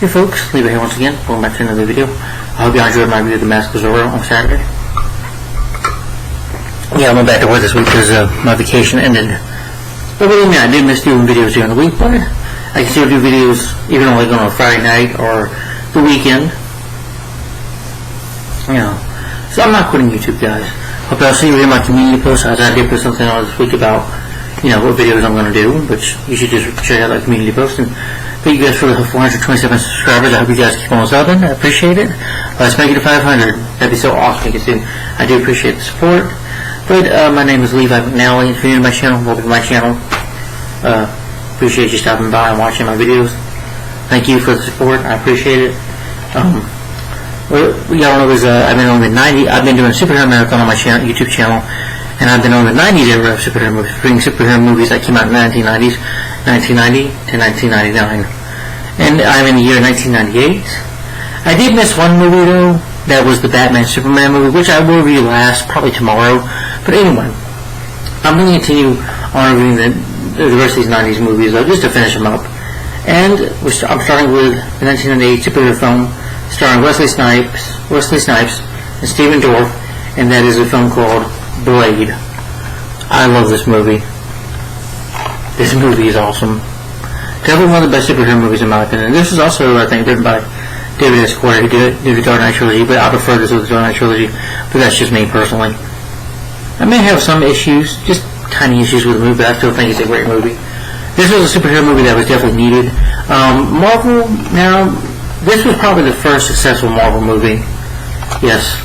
Hey folks, Levi here once again. Welcome back to another video. I hope you enjoyed my review of The Mask of Zorro on Saturday. Yeah, I went back to work this week because my vacation ended. But believe me, I did miss doing videos during the week, but I can still do videos even like on a Friday night or the weekend. You know, so I'm not quitting YouTube, guys. Hope y'all see you in my community post, as I did put something on this week about, you know, what videos I'm going to do, which you should just check out that community post. And thank you guys for the 427 subscribers. I hope you guys keep on subbing. I appreciate it. Let's make it to 500. That'd be so awesome to get soon. I do appreciate the support. But my name is Levi McNally. If you're new to my channel, welcome to my channel. Appreciate you stopping by and watching my videos. Thank you for the support. I appreciate it. What y'all know is I've been on the 90. I've been doing Superhero Marathon on my channel, YouTube channel, and I've been on the 90s era of superhero movies, bringing superhero movies that came out in the 1990s, 1990 to 1999, and I'm in the year 1998. I did miss one movie though. That was the Batman Superman movie, which I will review last, probably tomorrow. But anyway, I'm going to continue on reviewing the rest of these 90s movies though, just to finish them up. And I'm starting with the 1998 superhero film starring Wesley Snipes, and Stephen Dorff, and that is a film called Blade. I love this movie. This movie is awesome. Definitely one of the best superhero movies in my opinion. This is also, I think, written by David S. Goyer, who did the Dark Knight trilogy, but I prefer this over the Dark Knight trilogy, but that's just me personally. I may have some issues, just tiny issues with the movie, but I still think it's a great movie. This was a superhero movie that was definitely needed. Marvel, now, this was probably the first successful Marvel movie. Yes.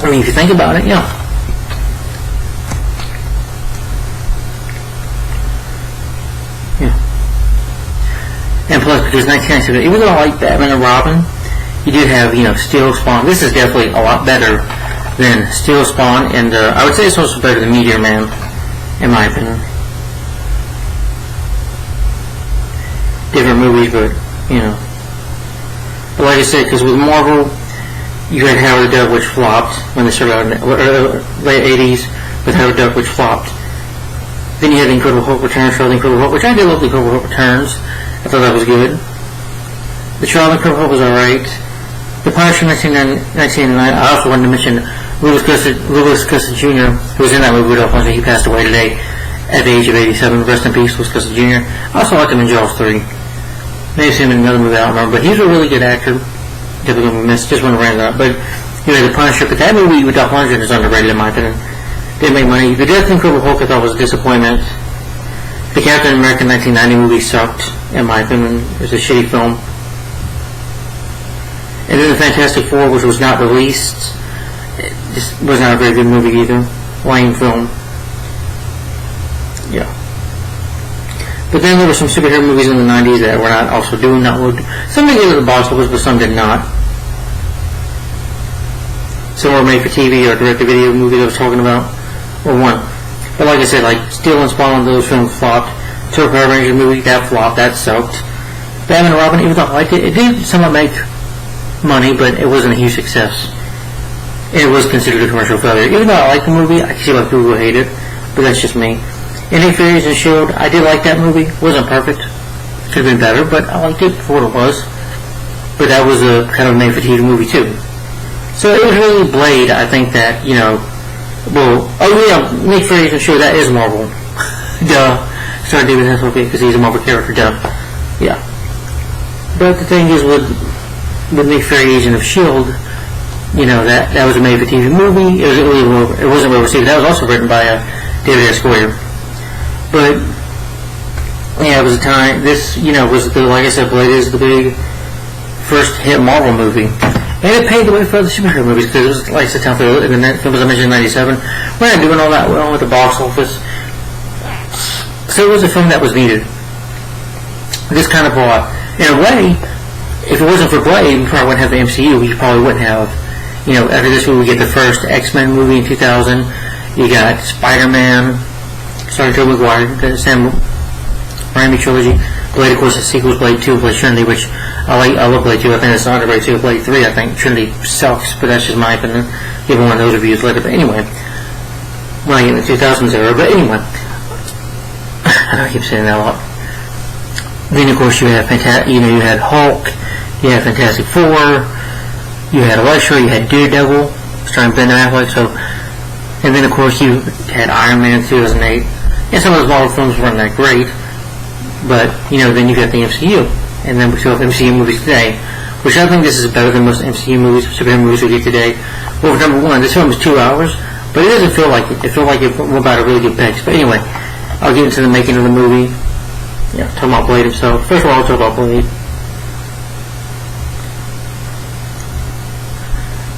I mean, if you think about it, yeah. And plus, because 1997, even though I like Batman and Robin, you did have, you know, Steel Spawn. This is definitely a lot better than Steel Spawn, and I would say it's also better than Meteor Man, in my opinion. Different movies, but, you know. But like I said, because with Marvel, you had Howard the Duck, which flopped when they started out in the late 80s with Howard the Duck, which flopped. Then you had The Incredible Hulk Returns, The Incredible Hulk, which I did love The Incredible Hulk Returns. I thought that was good. The Trial of the Incredible Hulk was alright. The Punisher 1999, I also wanted to mention Louis Gossett Jr., who was in that movie with Alfonso. He passed away today at the age of 87. Rest in peace, Louis Gossett Jr. I also liked him in Jaws 3. Maybe seen him in another movie, I don't remember, but he's a really good actor. Definitely going to be missed. Just want to rant that. But anyway, The Punisher, but that movie with Dolph Lundgren is underrated in my opinion. Didn't make money. The Death of the Incredible Hulk I thought was a disappointment. The Captain America 1990 movie sucked, in my opinion. It was a shitty film. And then The Fantastic Four, which was not released, it just was not a very good movie either. Lame film. Yeah. But then there were some superhero movies in the 90s that were not also doing that. Some did get to the box office, but some did not. Some were made for TV or direct-to-video movies I was talking about, or one. But like I said, like Steel and Spawn, those films flopped. Turbo Power Rangers movie, that flopped, that sucked. Batman and Robin, even though I liked it, it did somewhat make money, but it wasn't a huge success. And it was considered a commercial failure. Even though I liked the movie, I can see why people would hate it, but that's just me. Nick Fury's and S.H.I.E.L.D., I did like that movie. It wasn't perfect. Could have been better, but I liked it for what it was. But that was a kind of made-for-TV movie, too. So it was really Blade, I think that, you know, well, oh yeah, Nick Fury's and S.H.I.E.L.D., that is Marvel. Duh. Sorry, David Hasselhoff, because he's a Marvel character, duh. Yeah. But the thing is, with Nick Fury, Agent of S.H.I.E.L.D., you know, that was a made-for-TV movie. It wasn't well received. That was also written by David S. Goyer. But, yeah, it was a time, this, you know, was the, like I said, Blade is the big first hit Marvel movie. And it paved the way for other superhero movies, because it was, like I said, time for the film, as I mentioned, in 97. We're not doing all that well with the box office. So it was a film that was needed. This kind of brought, in a way, if it wasn't for Blade, we probably wouldn't have the MCU. We probably wouldn't have, you know, after this movie, we get the first X-Men movie in 2000. You got Spider-Man, starring Tobey Maguire, the Sam Raimi trilogy. Blade, of course, the sequels, Blade 2, Blade Trinity, which I love Blade 2. I think it's underrated too. Blade 3, I think Trinity sucks, but that's just my opinion. Give one of those reviews later. But anyway, when I get in the 2000s era. But anyway, I know I keep saying that a lot. Then of course you had you had Hulk, you had Fantastic Four, you had Electro, you had Daredevil, starring Ben Affleck. So, and then of course you had Iron Man in 2008. And some of those Marvel films weren't that great, but then you got the MCU, and then we still have MCU movies today, which I think this is better than most MCU movies, superhero movies we get today. Well, for number one, this film is 2 hours, but it doesn't feel like it. It feels like it went by at a really good pace. But anyway, I'll get into the making of the movie. Yeah, talking about Blade himself. First of all, I'll talk about Blade.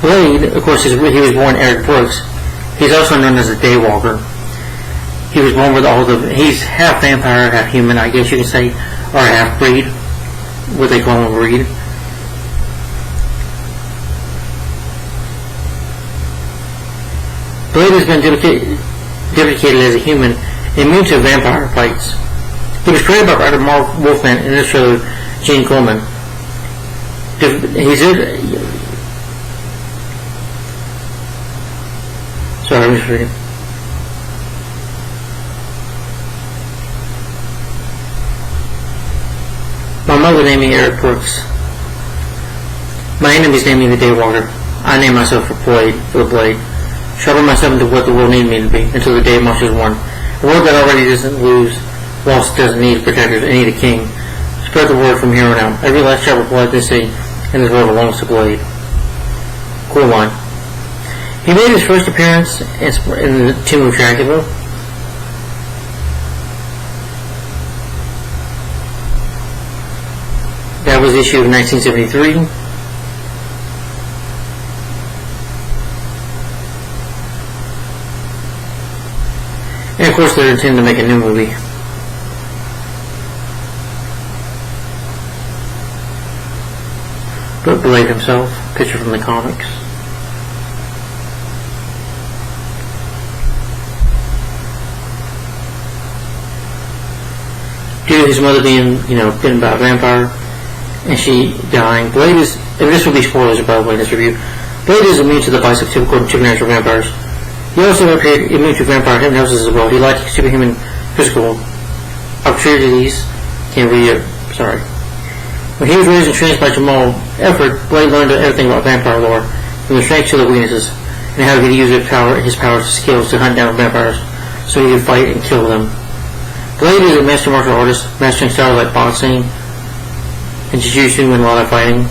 Blade, of course, he was born Eric Brooks. He's also known as a Daywalker. He was born with he's half vampire, half human, I guess you can say, or half breed, what they call him, a breed. Blade has been dedicated as a human, immune to vampire bites. He was created by writer Mark Wolfman and illustrator Gene Coleman. Sorry, I'm just reading. My mother named me Eric Brooks. My enemies named me the Daywalker. I named myself for the Blade. Sharpen myself into what the world needed me to be, until the day marches won. A world that already doesn't lost doesn't need protectors, it needs a king. Spread the word from here on out. Every last drop of blood they see in this world belongs to Blade. Cool line. He made his first appearance in the Tomb of Dracula. That was issued in 1973. And of course they're intending to make a new movie. But Blade himself, picture from the comics. Due to his mother being, bitten by a vampire, and she dying, Blade is, and this will be spoilers by the way in this review, Blade is immune to the bites of typical supernatural vampires. He also appeared immune to vampire hypnosis as well. He lacked superhuman physical opportunities. When he was raised and trained by Jamal Efford, Blade learned everything about vampire lore, from the strengths to the weaknesses, and how he could use his powers and skills to hunt down vampires, so he could fight and kill them. Blade is a master martial artist, mastering styles like boxing and jiu-jitsu and wildlife fighting.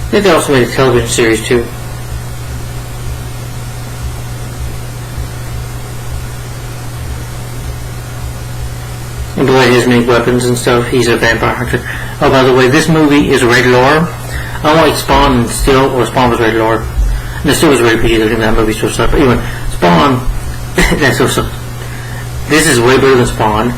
I think they also made a television series too. And Blade has many weapons and stuff. He's a vampire hunter. Oh, by the way, this movie is rated R. Unlike Spawn and Still, or Spawn was rated R. And Still was rated PG-13 in that movie, so stuff. But anyway, Spawn, that's also, this is way better than Spawn.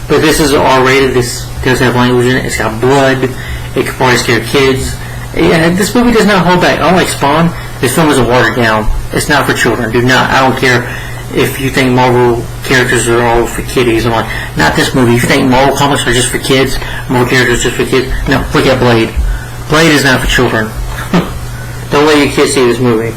But this is R-rated. This does have language in it. It's got blood. It could probably scare kids. Yeah, this movie does not hold back. Unlike Spawn, this film isn't watered down. It's not for children. I don't care if you think Marvel characters are all for kiddies. I'm like, not this movie. If you think Marvel comics are just for kids, Marvel characters just for kids, no, look at Blade. Blade is not for children. Don't let your kids see this movie.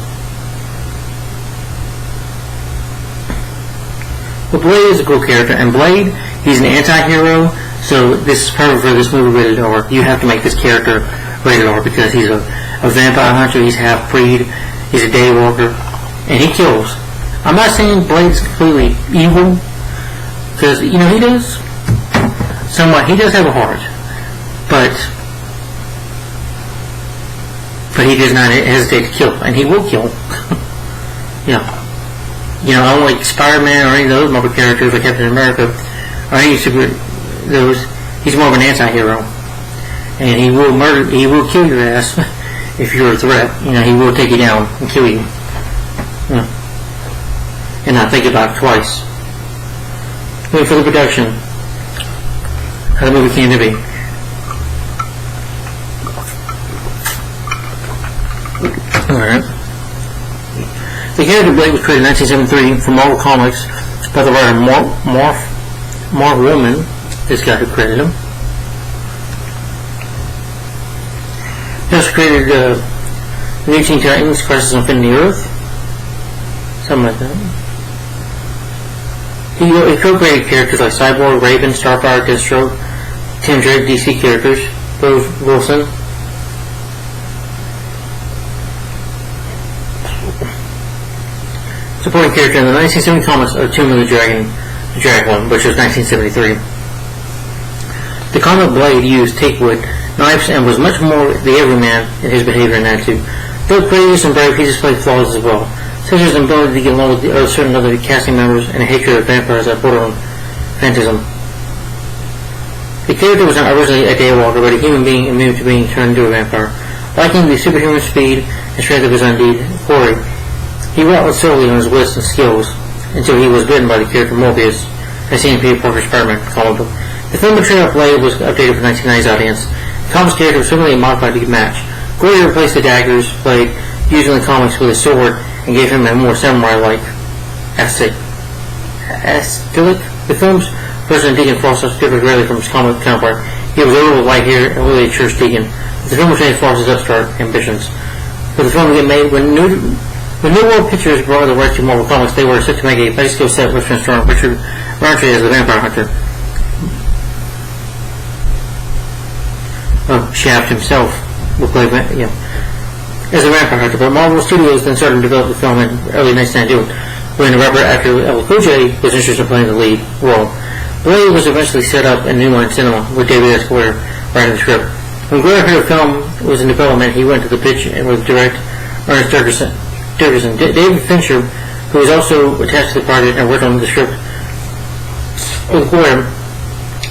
But Blade is a cool character, and Blade, he's an anti-hero, so this is perfect for this movie rated R. You have to make this character rated R because he's a vampire hunter, he's half-breed, he's a daywalker, and he kills. I'm not saying Blade's completely evil, because, he does somewhat, he does have a heart, but he does not hesitate to kill, and he will kill. Unlike Spider-Man or any of those Marvel characters like Captain America, or any those, he's more of an anti-hero, and he will kill your ass if you're a threat. He will take you down and kill you. And not think about it twice. Wait for the production. How the movie came to be. Alright. The character Blade was created in 1973 for Marvel Comics by the writer Mark Wolfman, this guy who created him. He also created the New Teen Titans, Crisis on Infinite Earth. Something like that. He co-created characters like Cyborg, Raven, Starfire, Deathstroke, Tim Drake, DC characters, Rose Wilson, supporting character in the 1970 comics of Tomb of the Dragon one, which was 1973. The comic Blade used teakwood knives and was much more the everyman in his behavior and attitude. Though courageous and brave, he displayed flaws as well, such as an ability to get along with certain other casting members and a hatred of vampires that bordered on phantasm. The character was not originally a daywalker, but a human being immune to being turned into a vampire. Lacking the superhuman speed and strength of his undead quarry, he relied solely on his wits and skills until he was bitten by the character Morbius, as seen in Peter Parker's Spider-Man comic book. The film portrayal of Blade was updated for 1990's audience. The comic's character was similarly modified to match. Goyer replaced the daggers Blade used in the comics with a sword and gave him a more samurai-like aesthetic. The film's version of Deacon Frost differed greatly from his comic counterpart. He was older with white hair and really a church deacon. The film portrayed Frost's upstart ambitions. For the film to get made, when New World Pictures brought the rights to Marvel Comics, they were set to make a bicycle set Western star Richard Roundtree as the vampire hunter. Shaft himself will play as a vampire hunter, but Marvel Studios then started to develop the film in early 1992 when rapper actor LL Cool J was interested in playing the lead role. Blade was eventually set up in New Line Cinema with David S. Goyer writing the script. When Goyer heard the film was in development, he went to the pitch with director Ernest Ferguson. David Fincher, who was also attached to the project and worked on the script with Goyer,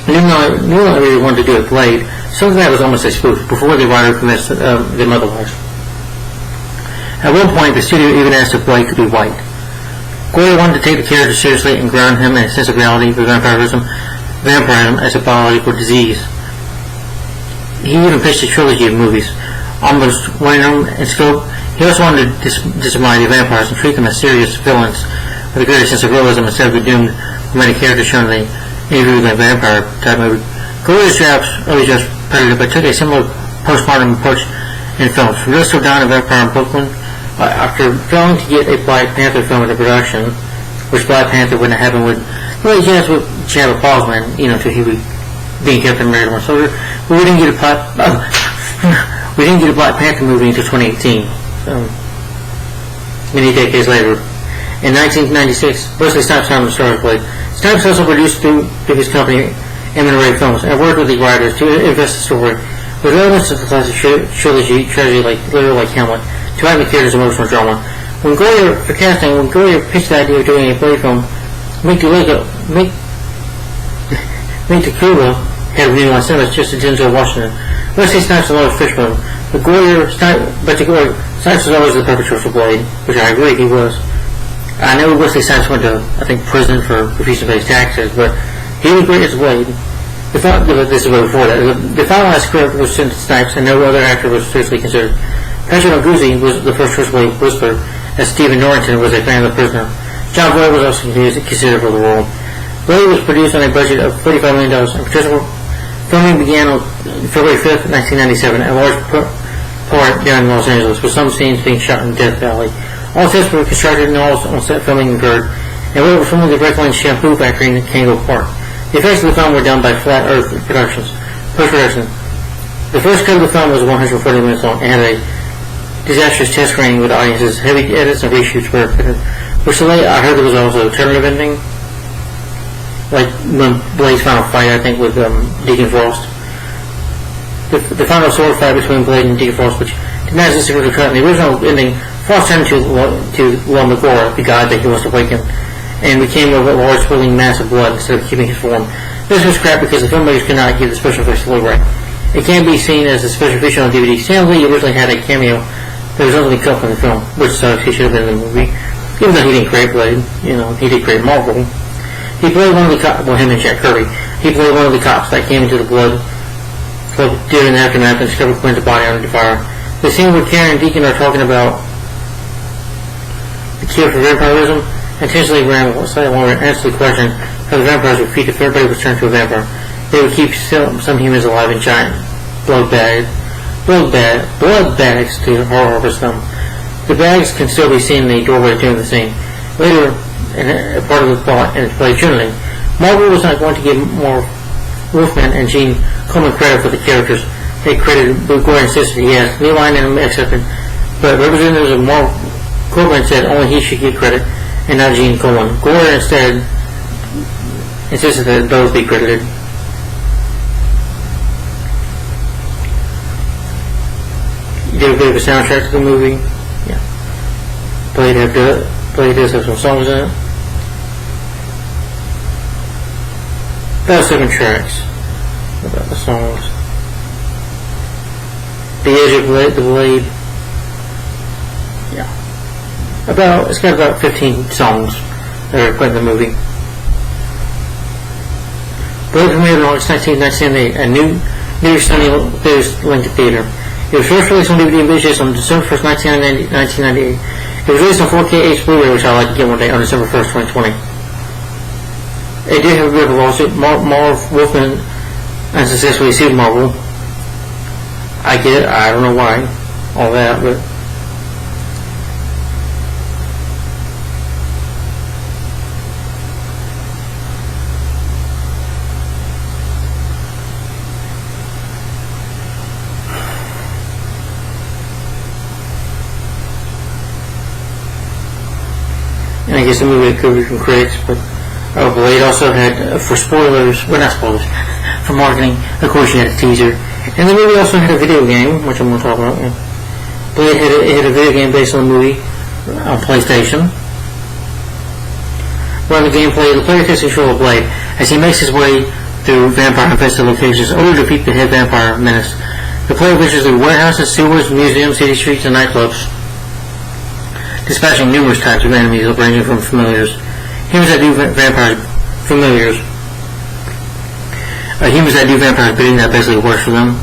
New Line really wanted to do a Blade, something that was almost a spoof, before the writer convinced them otherwise. At one point, the studio even asked if Blade could be white. Goyer wanted to take the character seriously and ground him in a sense of reality for vampirism as a biological disease. He even pitched a trilogy of movies, almost random in scope. He also wanted to disembody vampires and treat them as serious villains with a greater sense of realism instead of the doomed romantic characters shown in the Interview with a Vampire type movie. Goyer's drafts early just Predator, but took a similar postmodern approach in films. From Dusk Till Dawn and Vampire in Brooklyn, after failing to get a Black Panther film into production, which Black Panther wouldn't happen with, well, he has with Chadwick Boseman, until he was being Captain America Soldier. But we didn't get a Black Panther movie until 2018. Many decades later. In 1996, Wesley Snipes found the star of Blade. Snipes also produced through his company, M&A Films, and worked with the writers to invest the story with elements of the classic trilogy literally like Hamlet, to add the character's emotional drama. When Goyer pitched the idea of doing a Blade film, Mike Tequila, head of New Line Cinema, suggested Denzel Washington. Wesley Snipes a lot of Fishbone, but Snipes was always the perfect choice for Blade, which I agree he was. I know Wesley Snipes went to, prison for refusing to pay taxes, but he was great as Blade. This is before that. The finalized script was sent to Snipes, and no other actor was seriously considered. Patrick O'Goosey was the first Blade Whistler, as Stephen Norrington was a fan of The Prisoner. John Boyd was also considered for the role. Blade was produced on a budget of $45 million, and filming began on February 5th, 1997, a large part down in Los Angeles, with some scenes being shot in Death Valley. All sets were constructed and all on-set filming occurred, and we were filming the Breakline Shampoo Factory in Kango Park. The effects of the film were done by Flat Earth Post-production. The first cut of the film was 140 minutes long and had a disastrous test screening with audiences. Heavy edits and reshoots were fitted. Which I heard there was also a alternative ending, like when Blade's final fight, with Deacon Frost. The final sword fight between Blade and Deacon Frost, which did not exist in the cut. In the original ending, Frost turned to Lomagora, the god that he wants to awaken, and became a large swirling mass of blood instead of keeping his form. This was crap because the filmmakers could not give the special effects to look right. It can be seen as a special feature on DVD. Stan Lee originally had a cameo that was only cut from the film, which sucks. He should have been in the movie. Even though he didn't create Blade, he did create Marvel. He played one of the cops, him and Jack Kirby. He played one of the cops that came into the blood club during the aftermath and discovered Quinn's body under fire. The scene where Karen and Deacon are talking about the cure for vampirism intentionally ran slightly longer and answered the question how the vampires would feed if everybody was turned to a vampire. They would keep some humans alive in giant blood bags to harvest them. The bags can still be seen in the doorway during the scene. Later, and a part of the plot and played Trinity. Marvel was not going to give more Wolfman and Gene Coleman credit for the characters. They credited Gore and insisted yes, New Line and accepted, but representatives of Marvel Coleman said only he should get credit and not Gene Coleman. Gore instead insisted that both be credited. You did a bit of a soundtrack to the movie. Yeah. Blade does have some songs in it. About 7 tracks about the songs. The Edge of the Blade. Yeah. It's got about 15 songs that are put in the movie. Blade premiered in August 1998 at New Sunny There's Lincoln Theater. It was first released on DVD and VHS on December 1st, 1998. It was released on 4K HD Blu-ray, which I'd like to get one day, on December 1st, 2020. It did have a bit of a lawsuit. Marv Wolfman unsuccessfully sued Marvel. I get it. I don't know why. All that, but... And I guess the movie could be from critics, but Blade also had, for spoilers, well, not spoilers, for marketing, of course you had a teaser. And the movie also had a video game, which I'm going to talk about. Yeah. Blade had a video game based on the movie on PlayStation. Run the gameplay, the player takes control of Blade as he makes his way through vampire-infested locations only to defeat the head vampire menace. The player ventures through warehouses, sewers, museums, city streets, and nightclubs, dispatching numerous types of enemies ranging from familiars, humans that do vampires, familiars, humans that do vampires, bidding that basically works for them.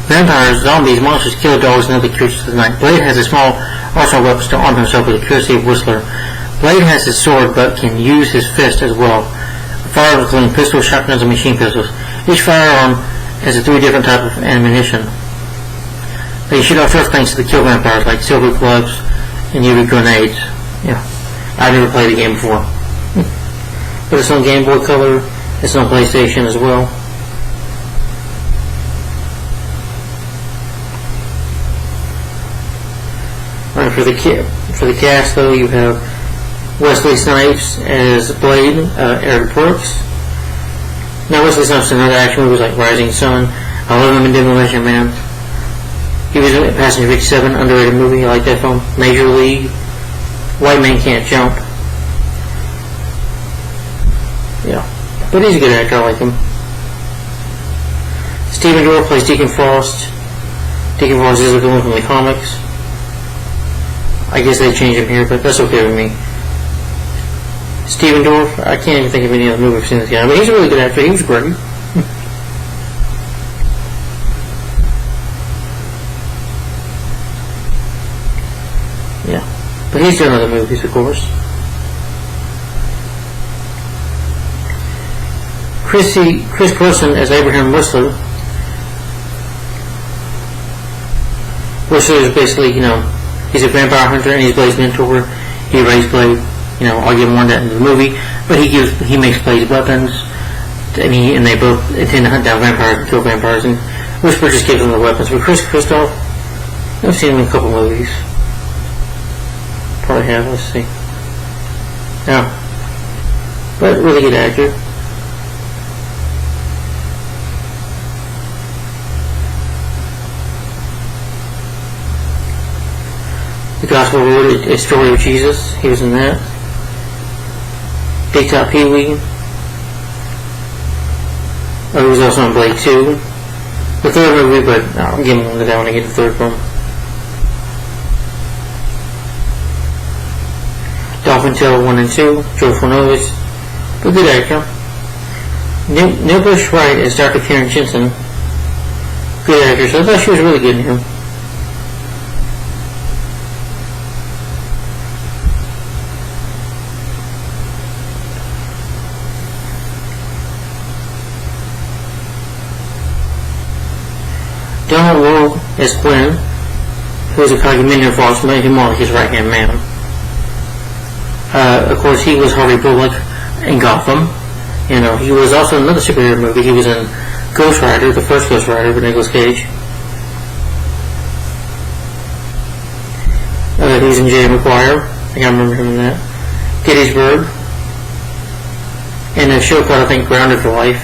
Vampires, zombies, monsters, killer dogs, and other creatures of the night. Blade has a small arsenal of weapons to arm himself with the courtesy of Whistler. Blade has his sword, but can use his fist as well. Firearms including pistols, shotguns, and machine pistols. Each firearm has a 3 different types of ammunition. They shoot off short things to kill vampires, like silver gloves and UV grenades. Yeah, I've never played the game before. But it's on Game Boy Color. It's on PlayStation as well. Alright, for the cast though, you have Wesley Snipes as Blade, Eric Brooks. Now Wesley Snipes in other action movies like Rising Sun, I Love Him in Demolition Man. He was in Passenger 57, underrated movie, I like that film. Major League, White Man Can't Jump. Yeah, but he's a good actor, I like him. Stephen Dorff plays Deacon Frost. Deacon Frost is a villain from the comics. I guess they changed him here, but that's okay with me. Stephen Dorff, I can't even think of any other movie I've seen this guy, but he's a really good actor. He was great. Yeah, but he's done other movies, of course. Chris Carson as Abraham Whistler. Whistler is basically, he's a vampire hunter and he's Blade's mentor. He raised Blade. I'll give him one that in the movie, but he makes Blade weapons, and they both intend to hunt down vampires and kill vampires, and Whistler just gives them the weapons. But Chris Christoph, I've seen him in a couple movies. Probably have, let's see. Yeah. But really good actor. The Gospel Road, A Story of Jesus, he was in that. Big Top Pee Wee. He was also in Blade 2. The third movie, but I'll give him one of that when I get the third film. Dolphin Tale 1 and 2, Joe Fornovis, but good actor. Neil Bush Wright as Dr. Karen Jensen, good actor, so I thought she was really good in him. Donald Logue as Glenn, who is a Cogumenian Frost, made him more like his right-hand man. Of course, he was Harvey Bullock in Gotham. He was also in another superhero movie. He was in Ghost Rider, the first Ghost Rider with Nicolas Cage. He was in Jerry Maguire. I think I remember him in that. Gettysburg. And a show called, I think, Grounded for Life.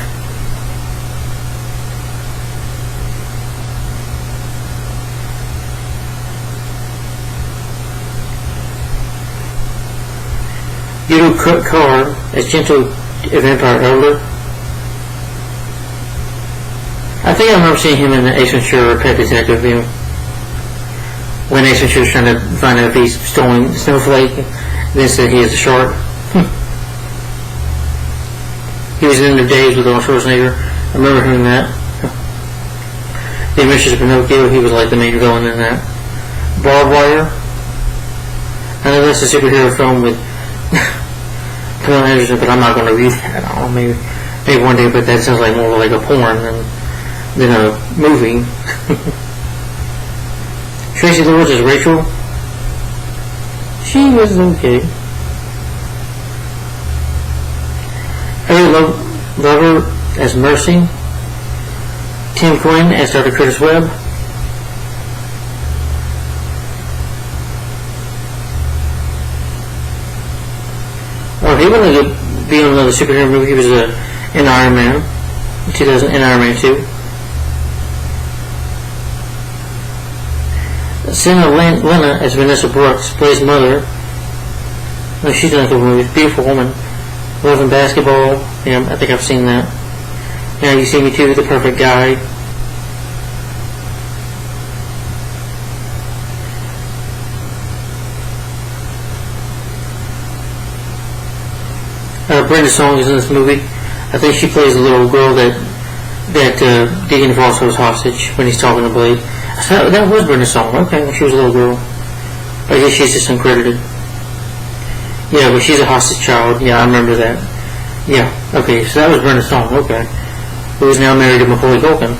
Udo Carr as Gentle Vampire Elder. I think I remember seeing him in the Ace Ventura Pet Detective film. When Ace Ventura's trying to find out if he's stolen Snowflake, then said he is a shark. He was in the Days with Arnold Schwarzenegger. I remember him in that. The Adventures of Pinocchio, he was like the main villain in that. Barbed Wire. I know that's a superhero film with Pamela Anderson, but I'm not going to read that. I don't know, maybe one day, but that sounds like more like a porn than a movie. Tracy Lords as Rachel. She was okay. Harry Lover as Mercy. Tim Quinn as Dr. Curtis Webb. Oh, he wanted to be in another superhero movie. He was in Iron Man. 2000 in Iron Man 2. Sienna Lena as Vanessa Brooks plays Mother. Oh, she's done a couple movies. Beautiful Woman. Love and Basketball. Yeah, I think I've seen that. Now You See Me Too, The Perfect Guy. Brenda Song is in this movie. I think she plays a little girl that Deacon Frost holds hostage when he's talking to Blade. So that was Brenda Song. Okay, she was a little girl. I guess she's just uncredited. Yeah, but she's a hostage child. Yeah, I remember that. Yeah, okay, so that was Brenda Song. Okay. Who is now married to Macaulay Culkin.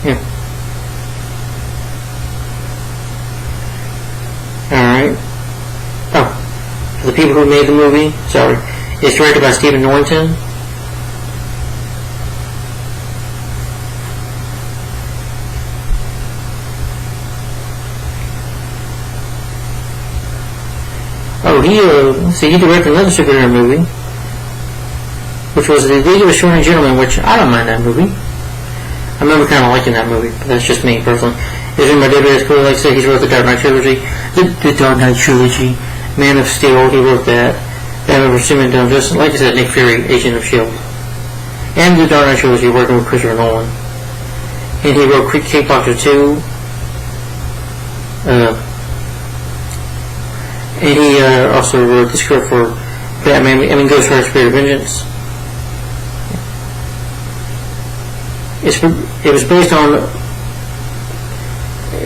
Yeah. Alright. Oh. The people who made the movie, sorry. It's directed by Stephen Norrington. Oh, he directed another superhero movie, which was The League of Extraordinary Gentlemen, which I don't mind that movie. I remember kind of liking that movie, but that's just me personally. It's in my database. Cool, like I said, he's wrote the Dark Knight trilogy, the Dark Knight trilogy, Man of Steel. He wrote that. Batman vs Superman, Dawn of Justice. Like I said, Nick Fury, Agent of S.H.I.E.L.D. And the Dark Knight trilogy, working with Christopher Nolan. And he wrote Kickboxer 2. And he also wrote the script for Batman. Ghost Rider: Spirit of Vengeance. It was based on, of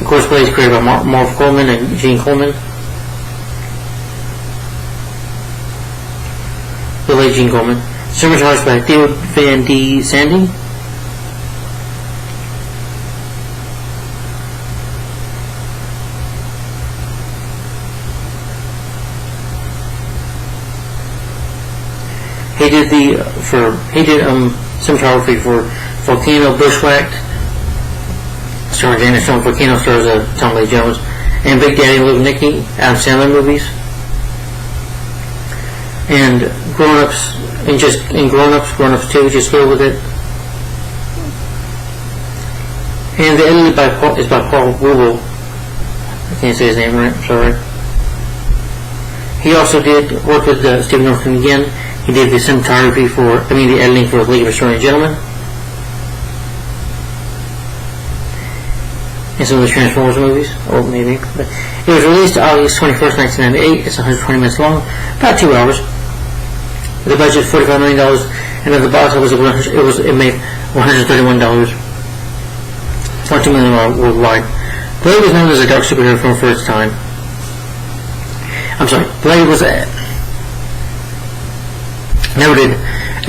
course, plays created by Marv Coleman and Gene Coleman. The late Gene Coleman. Cinematographed by Theo Van D. Sandy. He did cinematography for Volcano, Bushwhacked, starring Janet Stone. Volcano stars Tom Lee Jones, and Big Daddy and Little Nicky, Adam Sandler movies, and Grown Ups, Grown Ups 2, just go with it. And the editing is by Paul Rubel. I can't say his name right. I'm sorry. He also did work with Stephen Norton again. He did the cinematography the editing for League of Extraordinary Gentlemen. And some of the Transformers movies, or maybe. But it was released August 21st, 1998. It's 120 minutes long, about 2 hours. The budget $45 million, and at the box office it made $131. $1 million worldwide. Blade was known as a dark superhero film for its time. I'm sorry, Blade was noted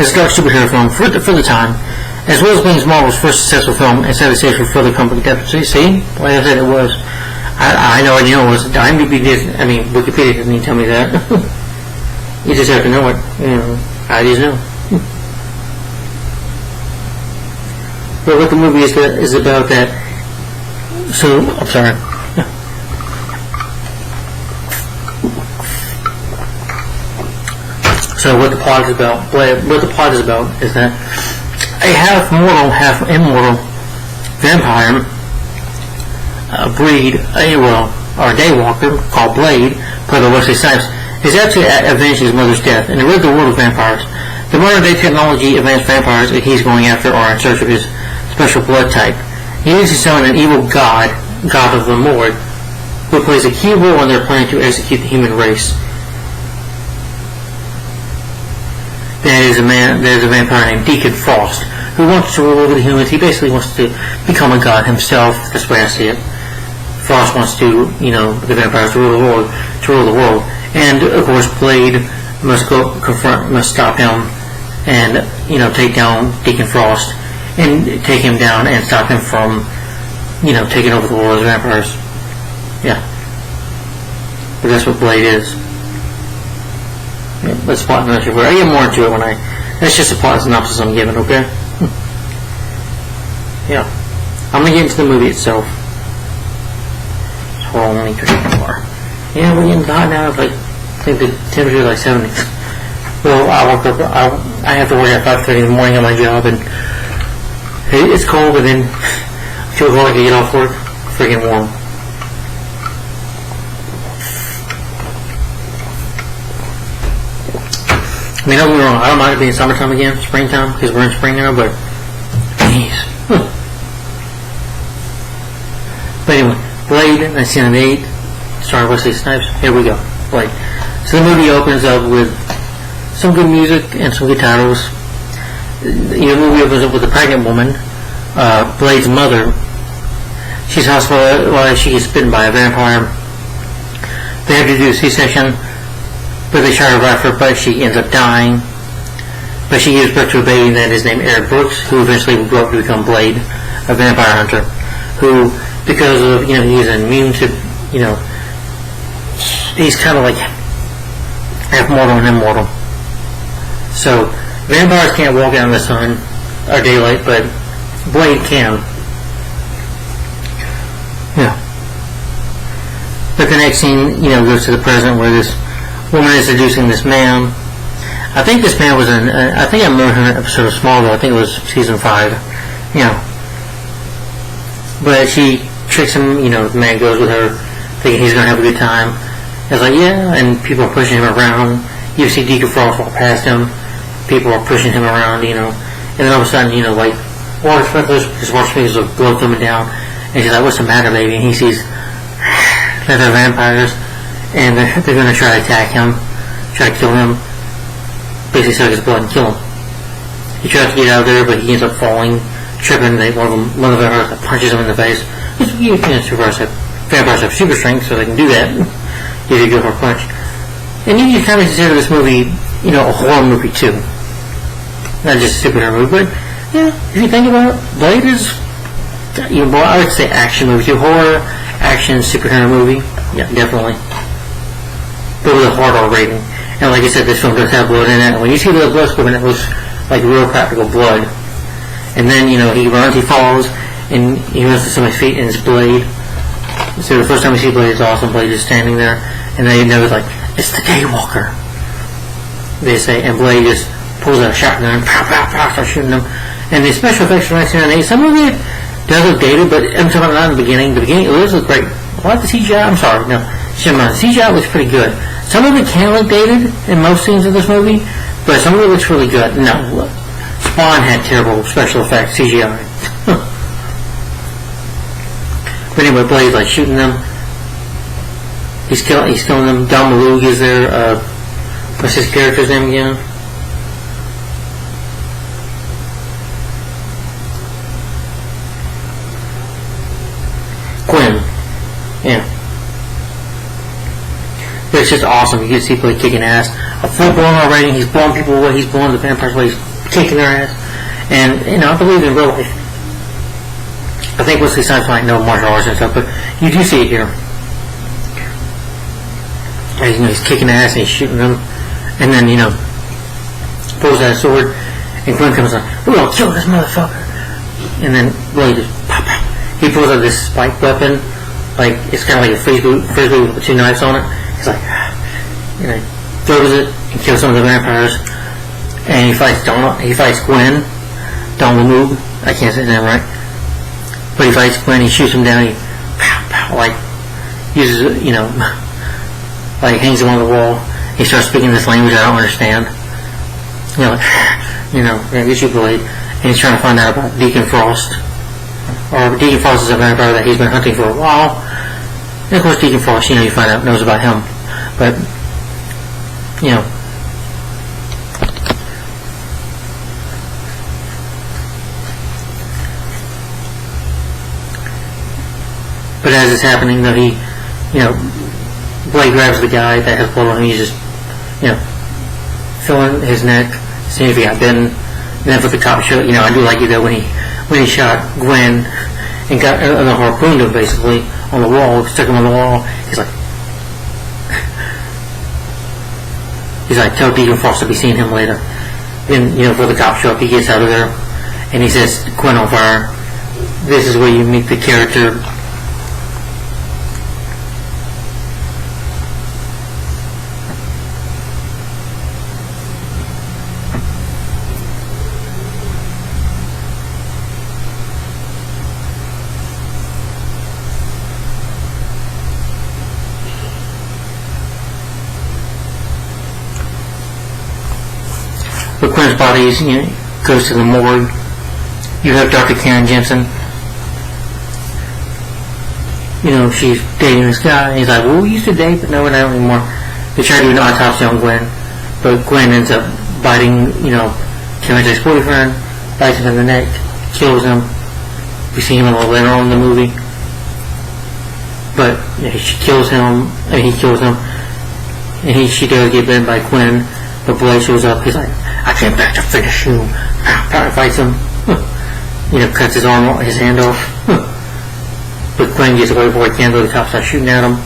as a dark superhero film for the time, as well as being Marvel's first successful film and set the stage for further company efforts. See, like I said, it was. I know it was. IMDb did. Wikipedia didn't even tell me that. You just have to know it. I just know. But what the movie is about that. So, I'm sorry. So what the plot is about? What the plot is about is that a half mortal, half immortal vampire breed, or a daywalker called Blade, played by Wesley Snipes, is actually avenged his mother's death. In the original world of vampires, the modern day technology advanced vampires that he's going after are in search of his special blood type. He is to summon an evil god of the Mord, who plays a key role in their plan to execute the human race. There is a vampire named Deacon Frost, who wants to rule over the humans. He basically wants to become a god himself. That's the way I see it. Frost wants to, the vampires to rule the world. And of course, Blade must stop him, and take down Deacon Frost, and take him down and stop him from, taking over the world as vampires. Yeah. But that's what Blade is. Yeah, let's plot another word. I get more into it that's just a plot synopsis I'm giving, okay? Yeah. I'm gonna get into the movie itself. Hold on, let me drink more. Yeah, we're getting hot now. I think the temperature is like 70. Well, I have to work at 5:30 in the morning at my job, and it's cold, but then I feel like I get off work, freaking warm. I mean, don't get me wrong, I don't mind it being summertime again, springtime, because we're in spring now, but jeez. But anyway, Blade, 1998, starring Wesley Snipes. Here we go. Blade. So the movie opens up with some good music and some good titles. The movie opens up with a pregnant woman, Blade's mother. She's hospitalized while she gets bitten by a vampire. They have to do a C-section, but they try to revive her, but she ends up dying. But she gives birth to a baby that is named Eric Brooks, who eventually will grow up to become Blade, a vampire hunter, who, because of, he's immune to, he's kind of like half mortal and immortal. So, vampires can't walk out in the sun or daylight, but Blade can. Yeah. But the next scene, goes to the present where this woman is seducing this man. I think this man was I think I remember him in an episode of Smallville. I think it was season 5. But she tricks him, the man goes with her, thinking he's going to have a good time. It's like, yeah, and people are pushing him around. You see Deacon Frost walk past him. People are pushing him around, and then all of a sudden, water sprinklers, his water sprinklers of blood coming down. And she's like, what's the matter, baby? And he sees that they're vampires, and they're going to try to attack him, try to kill him, basically suck his blood and kill him. He tries to get out of there, but he ends up falling, tripping. One of the vampires punches him in the face. Vampires have super strength, so they can do that. Give you a good hard punch. And you can kind of consider this movie, a horror movie too. Not just a superhero movie, but if you think about it, Blade is, I would say action movie too. Horror, action, superhero movie. Yeah, definitely. But with a hard R rating. And like I said, this film does have blood in it. And when you see the blood squibbing, it looks like real practical blood. And then, he runs, he falls, and he runs to somebody's feet, and it's Blade. So the first time we see Blade, it's awesome. Blade is standing there, and they know it's like, it's the Daywalker, they say, and Blade just pulls out a shotgun, pow, pow, pow, starts shooting them. And the special effects from 1998, some of it does look dated, but I'm talking about in the beginning. The beginning, it does look great. I like the CGI, I'm sorry, no, the CGI looks pretty good. Some of it can look dated in most scenes of this movie, but some of it looks really good. No, Spawn had terrible special effects, CGI. But anyway, Blade's like shooting them. He's killing them. Don Malug is there. What's his character's name again? Quinn. Yeah. But it's just awesome. You can see Blade kicking ass. A full blown already. He's blowing people away. He's blowing the vampires away. He's kicking their ass. And, I believe in real life. I think Wesley Snipes might know martial arts and stuff, but you do see it here. And, he's kicking ass and he's shooting them. And then, pulls out a sword, and Gwen comes on, we're gonna kill this motherfucker. And then Blade just pop, pop. He pulls out this spike weapon, like it's kind of like a frisbee with 2 knives on it. He's like, throws it and kills some of the vampires. And he fights Gwen, Donald Moog. I can't say his name right, but he fights Gwen. He shoots him down. He pow, pow, like uses like hangs him on the wall. He starts speaking this language I don't understand. Get you Blade. And he's trying to find out about Deacon Frost. Or Deacon Frost is a vampire that he's been hunting for a while. And of course Deacon Frost, you find out, knows about him. But, but as it's happening, though, Blade grabs the guy that has blood on him. He's just, filling his neck, seeing if he got bitten. And then for the cop show, I do like it though when he shot Gwen and got the harpoon him basically on the wall, stuck him on the wall. He's like, tell Deacon Frost to be seeing him later. Then for the cop show up, he gets out of there and he says, Gwen on fire. This is where you meet the character. But Gwen's body goes to the morgue. You have Dr. Karen Jensen. She's dating this guy. He's like, well, we used to date, but no, we're not anymore. They try to do an autopsy on Gwen, but Gwen ends up biting, Karen's ex-boyfriend, bites him in the neck, kills him. We see him a little later on in the movie. But she kills him, and he kills him, and she does get bitten by Gwen. But Blade shows up. He's like, I came back to finish you. Power fights him. Cuts his hand off. But Gwen gets away before he can. The cops start shooting at him.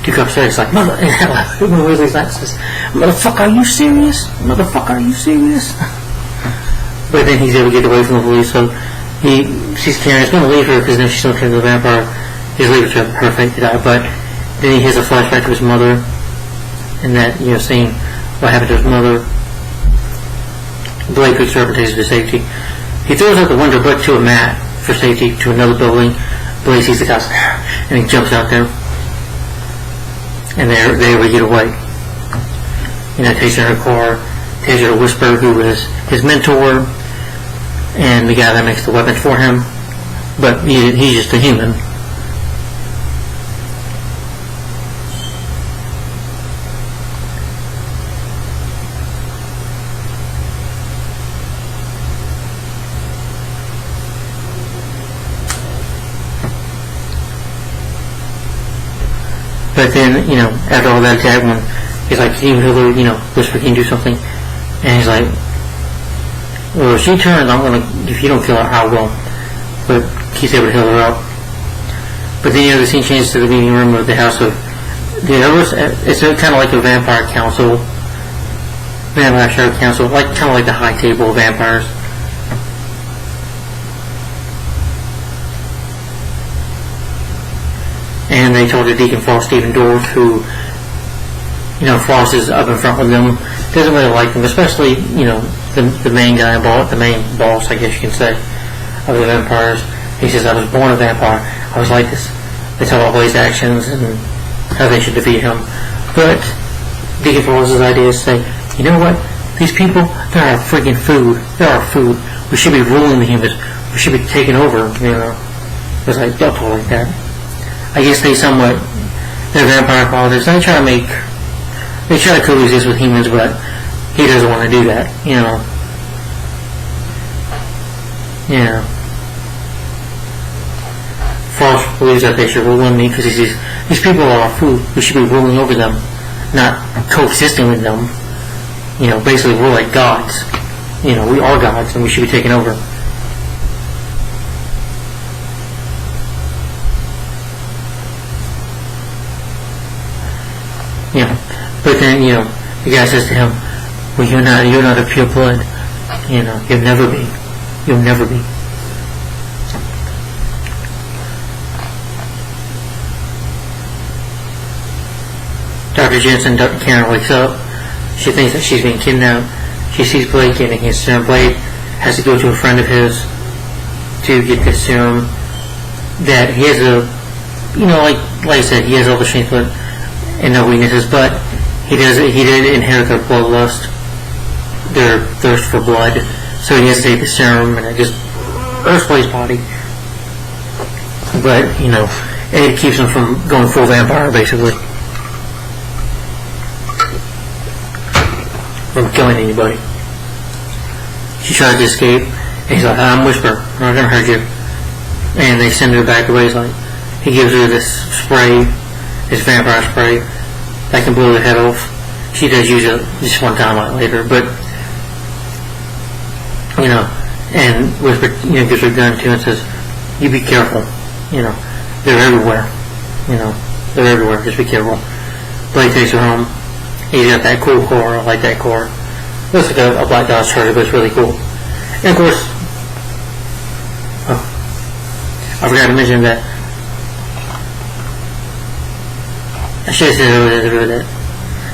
2 cops start. He's like, motherfucker, are you serious? Motherfucker, are you serious? But then he's able to get away from the police. So he sees Karen. He's going to leave her because then she's going to turn into a vampire. He's leaving her fate to die. But then he has a flashback to his mother. And that, seeing what happened to his mother. Blade picks her up and takes her to safety. He throws out the window but to a mat for safety to another building. Blade sees the cops and he jumps out there. And they're able to get away. Takes her in her car, takes her to Whisper, who is his mentor and the guy that makes the weapons for him. But he's just a human. But then, after all that attack, when he's like, can you heal her, Whisper, can you do something? And he's like, well, if she turns, if you don't kill her, I will. But he's able to heal her up. But then, the scene changes to the meeting room of the House of... It's kind of like a vampire council. Vampire Shadow Council. Kind of like the high table of vampires. And they told Deacon Frost, Stephen Dorff, who, Frost is up in front with them, doesn't really like them, especially, the main guy, the main boss, I guess you can say, of the vampires. He says, I was born a vampire. I was like this. They tell all his actions and how they should defeat him. But Deacon Frost's idea is to say, you know what? These people, they're our freaking food. They're our food. We should be ruling the humans. We should be taking over, It's like, don't talk like that. I guess they're vampire politics. They try to coexist with humans, but he doesn't want to do that, Frost believes that they should rule me because he says, these people are our food. We should be ruling over them, not coexisting with them. Basically we're like gods. We are gods and we should be taken over. But then, The guy says to him, well, you're not a pure blood. You know, you'll never be. You'll never be. Dr. Jensen, Karen wakes up. She thinks that she's being kidnapped. She sees Blade getting his serum. Blade has to go to a friend of his to get this serum. That he has like I said, he has all the strength and no weaknesses, but he did inherit their bloodlust, their thirst for blood. So he has to take the serum, and it just hurts Blade's body. But it keeps him from going full vampire, basically. From killing anybody. She tries to escape, and he's like, I'm Whisper, I'm not gonna hurt you. And they send her back away. He gives her this spray, this vampire spray, that can blow the head off. She does use it just one time later, but, and Whisper, gives her a gun too and says, you be careful, they're everywhere, they're everywhere, just be careful. Blade takes her home. He's got that cool core. I like that core. Looks like a Black Dodge Charger, but it's really cool. And of course, I forgot to mention that. I should have said earlier that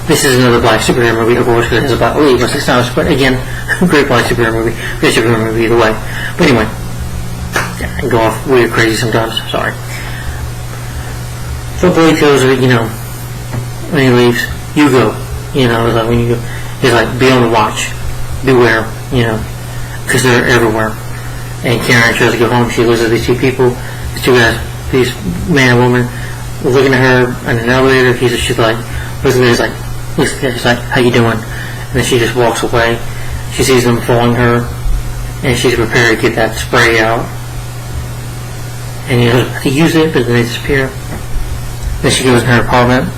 this is another Black Superhero movie, of course, because it's about Lee, but it's not. But again, great Black Superhero movie. Great superhero movie either way. But anyway, I can go off weird, crazy sometimes. Sorry. So Blade tells her, when he leaves, you go. It's like when you go, he's like, be on the watch, beware, because they're everywhere. And Karen tries to go home. She looks at these two people, these two guys, these man and woman, looking at her in an elevator. She's like, looks at she's like, how you doing? And then she just walks away. She sees them following her, and she's prepared to get that spray out. And to use it, but then they disappear. Then she goes in her apartment.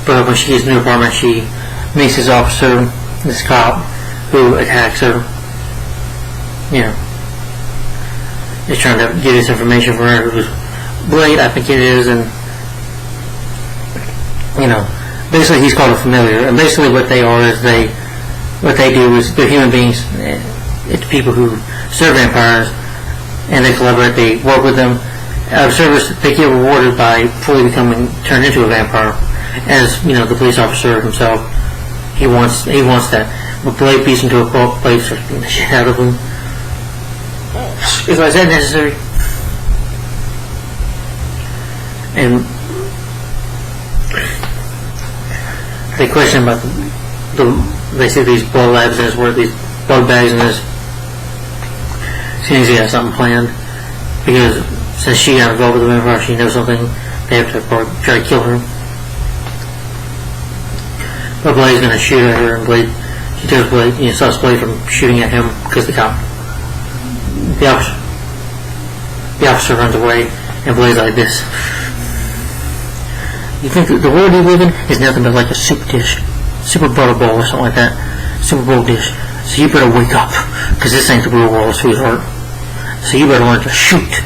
But when she gets in the apartment, she meets this officer, this cop, who attacks her. Is trying to get this information from her. It was Blade, I think it is, and basically he's called a familiar. And basically what they are is what they do is they're human beings. It's people who serve vampires, and they collaborate. They work with them. Out of service, they get rewarded by fully turned into a vampire. As the police officer himself, he wants that. But Blade beats him to a pulp. Blade starts beating the shit out of him. Is that necessary? And they question about they see these blood labs in his work, these blood bags in his. Seems he has something planned because since she got involved with the vampire, she knows something. They have to try to kill her. But Blade's going to shoot at her, and she tells Blade, stops Blade from shooting at him because the officer runs away, and Blade's like this. You think that the world you live in is nothing but like a soup dish, Super Butter Bowl or something like that, Super Bowl dish. So you better wake up, because this ain't the real world, sweetheart. So you better learn to shoot.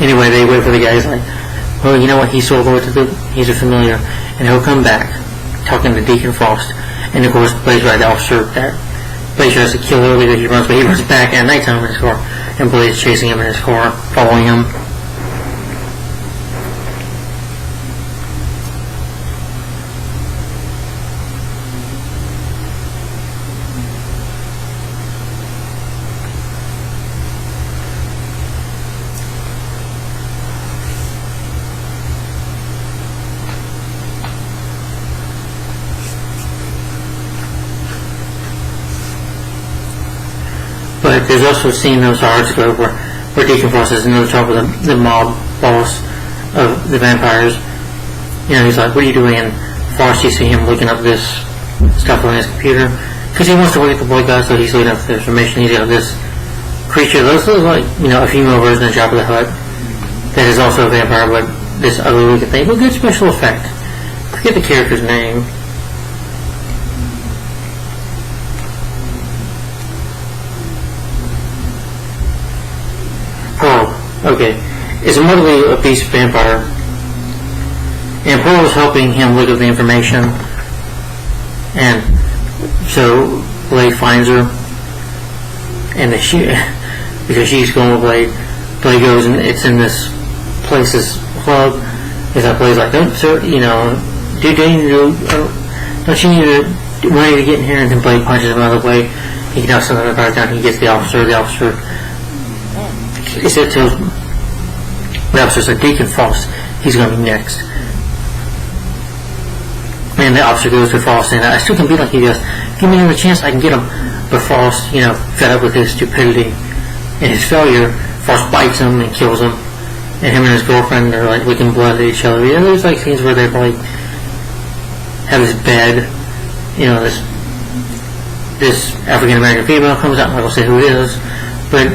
Anyway, they wait for the guy. He's like, well, you know what? He's so loyal to he's a familiar, and he'll come back, talking to Deacon Frost. And of course, Blade's right, the officer that Blade tries to kill earlier. He runs back at nighttime in his car, and Blade's chasing him in his car, following him. But there's also a scene in those articles where Deacon Frost is another talk with the mob boss of the vampires. He's like, what are you doing? And Frost, you see him looking up this stuff on his computer because he wants to wake the boy guy, so he's looking up the information. He's got this creature looks like, a female version of Jabba the Hutt that is also a vampire, but this ugly looking thing. But good special effect. I forget the character's name. Pearl. Okay. It's a moderately obese vampire. And Pearl is helping him look at the information. And so Blade finds her. And because she's going with Blade, Blade goes and it's in this place, this club. Is that Blade's like, don't you need to ready to get in here? And then Blade punches him out of the way. He knocks another guard down. He gets the officer. The officer, he said to the officer, said, Deacon Frost, he's going to be next. And the officer goes to Frost and I still can be like he does. Give me another chance, I can get him. But Frost, fed up with his stupidity and his failure, Frost bites him and kills him. And him and his girlfriend are like licking blood at each other. There's like scenes where they like have this bed, this African American female comes out. I'm not gonna say who it is, but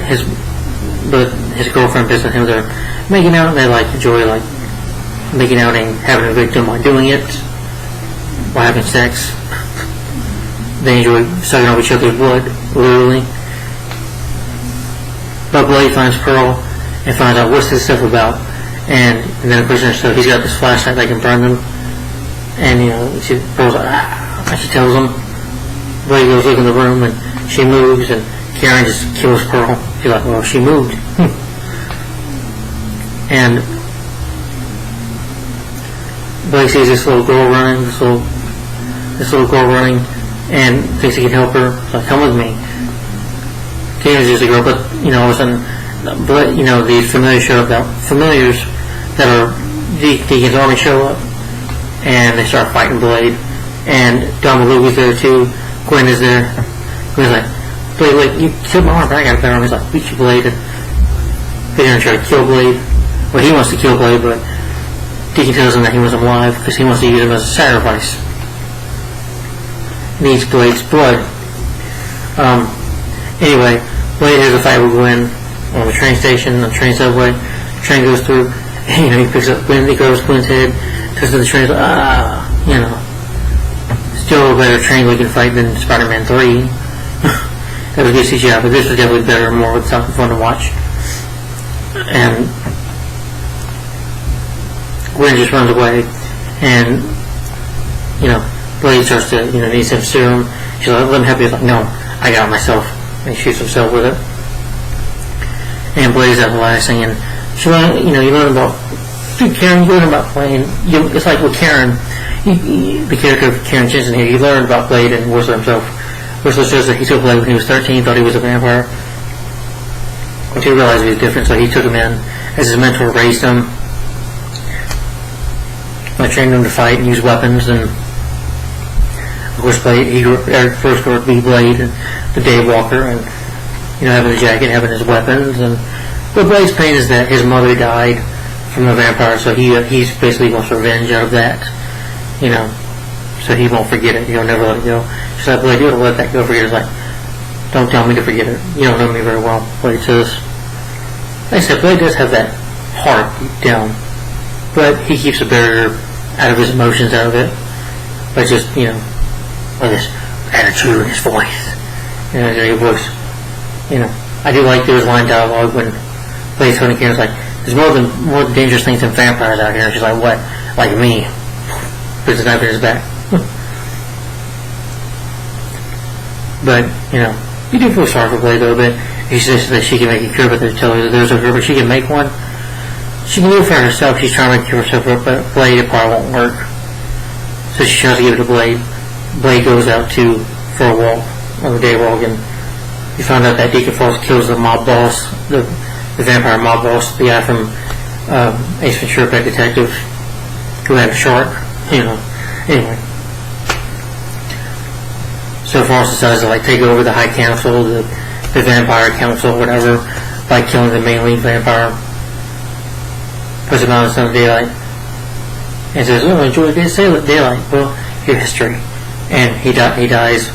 his girlfriend visits him. They're making out and they like enjoy like making out and having a victim while doing it, while having sex. They enjoy sucking off each other's blood, literally. But Blade finds Pearl and finds out what's this stuff about. And then the prisoner, so he's got this flashlight that can burn them. And, Pearl's like, she tells him. Blade goes look in the room and she moves and Karen just kills Pearl. She's like, well, she moved. And Blade sees this little girl running, and thinks he can help her. So come with me. Karen's just a girl, but all of a sudden, these familiars show up. Familiars that are Deacon's army show up, and they start fighting Blade. And Don Malugi's there too. Gwen is there. Gwen's like, Blade, wait, you killed my arm, but I got a better arm. He's like, beat you, Blade. And they're gonna try to kill Blade. Well, he wants to kill Blade, but Deacon tells him that he wants him alive because he wants to use him as a sacrifice. Needs Blade's blood. Anyway, Blade has a fight with Gwen on the train station, on the train subway. The train goes through, he picks up Gwen, he grabs Gwen's head, turns to the train, still a better train-looking fight than Spider-Man 3. That was good CGI, but this was definitely better and more fun to watch. And Gwen just runs away, and, Blade starts to, need some serum. She's like, let him help you. He's like, no, I got it myself. And he shoots himself with it. And Blade's everlasting. And she learned, you learn about, Karen, you learn about playing, it's like with Karen, the character of Karen Jensen here, you learned about Blade and Whistler himself. Whistler says that he took Blade when he was 13, thought he was a vampire. Until he realized he was different, so he took him in as his mentor, raised him. I trained him to fight and use weapons, and of course, Blade, Eric first grew up to be Blade and the Daywalker, and having the jacket, having his weapons, but Blade's pain is that his mother died from a vampire, so he's basically wants revenge out of that, so he won't forget it. He'll never let it go. She's like, Blade, you don't let that go. Forget it. It's like, don't tell me to forget it. You don't know me very well. Blade says. Like I said, Blade does have that heart deep down, but he keeps a barrier out of his emotions, out of it, but just with his attitude and his voice, his voice. I do like there was line dialogue when Blade's Tony Karen's like, there's more dangerous things than vampires out here. And she's like, what? Like me? Puts his knife in his back. But you do feel sorry for Blade though a bit. She says that she can make a cure, but they tell her that there's a cure, but she can make one. She can do it for herself. She's trying to cure herself, but Blade, it probably won't work. So she tries to give it to Blade. Blade goes out for a walk on the Daywalk, and you find out that Deacon Frost kills the mob boss, the vampire mob boss, the guy from Ace Ventura, Pet Detective, who had a shark. Anyway. So Frost decides to take over the High Council, the Vampire Council, whatever, by killing the main lead vampire. Puts him out in some daylight, and says, "Oh, enjoy the daylight." Well, your history, and he dies.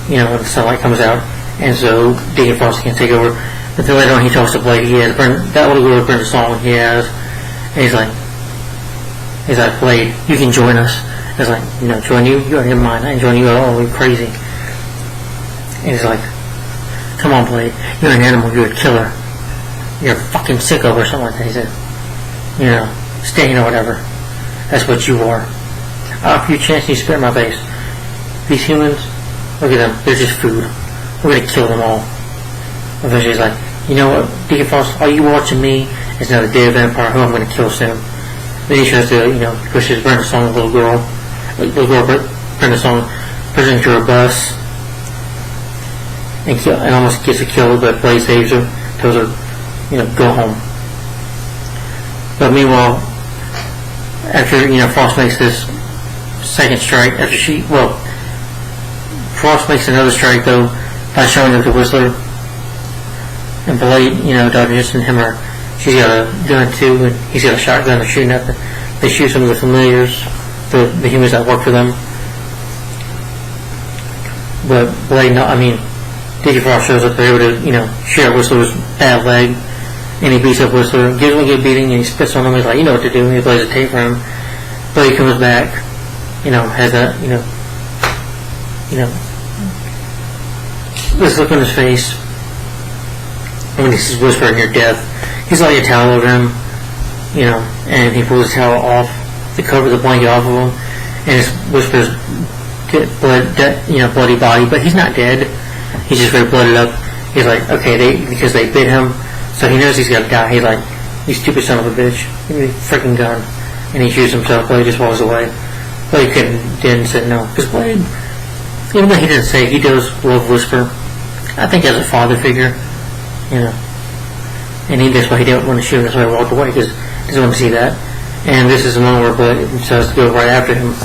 When the sunlight comes out, and so Deacon Frost can take over. But then later on he talks to Blade, he has that little girl Brenda Song he has, and he's like, Blade, you can join us. It's like, join you? You're in mine. I ain't join you at all. You're crazy. And he's like, come on, Blade. You're an animal. You're a killer. You're a fucking sicko or something like that. He said, Stain or whatever. That's what you are. I'll give you a chance and you spit in my face. These humans, look at them. They're just food. We're going to kill them all. Eventually he's like, you know what, Deacon Frost, are you watching me? It's another day of Empire who I'm going to kill soon. Then he tries to, pushes Brenda Song, Brenda Song, pushes into her bus and almost gets her killed, but Blade saves her, tells her, go home. But meanwhile, after, Frost makes this second strike, Frost makes another strike, though, by showing up to Whistler. And Blade, Dr. Jensen and him she's got a gun too, and he's got a shotgun, they're shooting at them. They shoot some of the familiars, the humans that work for them. But Blade, Deacon Frost shows up, they're able to, shoot at Whistler's bad leg, and he beats up Whistler, gives him a good beating, and he spits on him, he's like, you know what to do, and he plays a tape for him. Blade comes back, has that, this look on his face, and when he sees Whisper near death, he's like a towel over him, and he pulls his towel off to cover the blanket off of him, and his Whisper's bloody body, but he's not dead. He's just very blooded up. He's like, okay, because they bit him, so he knows he's got to die. He's like, you stupid son of a bitch, give me a freaking gun, and he shoots himself. Blade just walks away. Blade didn't say no, because Blade, even though he didn't say, he does love Whisper. I think as a father figure, and that's why he didn't want to shoot him. That's why he walked away, because he doesn't want to see that. And this is the moment where Blade decides to go right after him.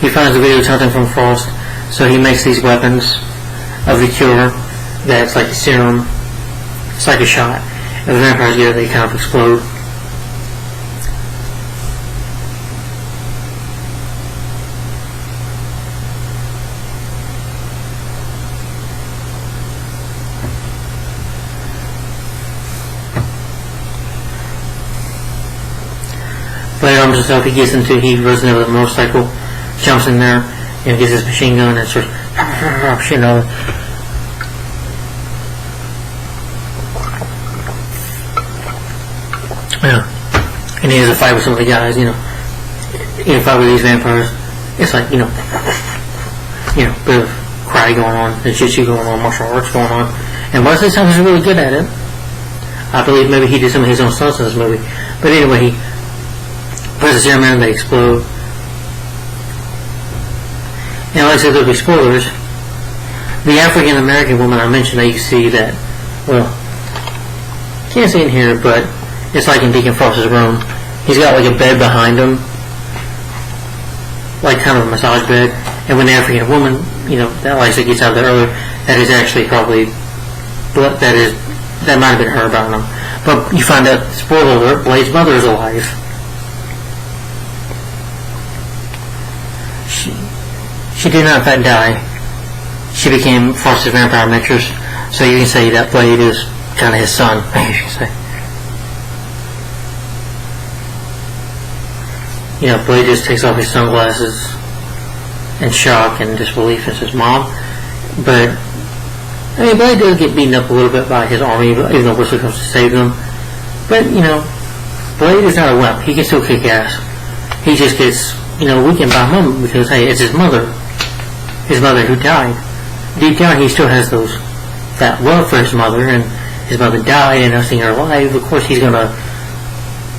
He finds the video something from Frost, so he makes these weapons of the cure that's like a serum. It's like a shot. And the vampires get it, they kind of explode. Blade arms himself, he runs into the motorcycle, jumps in there, gets his machine gun and starts shooting all. And he has a fight with some of the guys, in a fight with these vampires. It's like, bit of karate going on, jiu-jitsu going on, martial arts going on. And Wesley Snipes is really good at it. I believe maybe he did some of his own stunts in this movie. But anyway, he puts the serum in, they explode. And like I said, there'll be spoilers. The African American woman I mentioned, that you see that, can't see in here, but it's like in Deacon Frost's room. He's got like a bed behind him, like kind of a massage bed. And when the African woman, that like I said, gets out there earlier, that is actually probably, that might have been her, but I don't know. But you find out, spoiler alert, Blade's mother is alive. She did not in fact die. She became Frost's vampire mistress, so you can say that Blade is kind of his son, I should say. Blade just takes off his sunglasses in shock and disbelief and says, Mom. But, Blade does get beaten up a little bit by his army, even though Whistler comes to save them. But, Blade is not a wimp. He can still kick ass. He just gets, weakened by a moment because, hey, it's his mother who died. Deep down, he still has that love for his mother, and his mother died and not seeing her alive. Of course, he's gonna,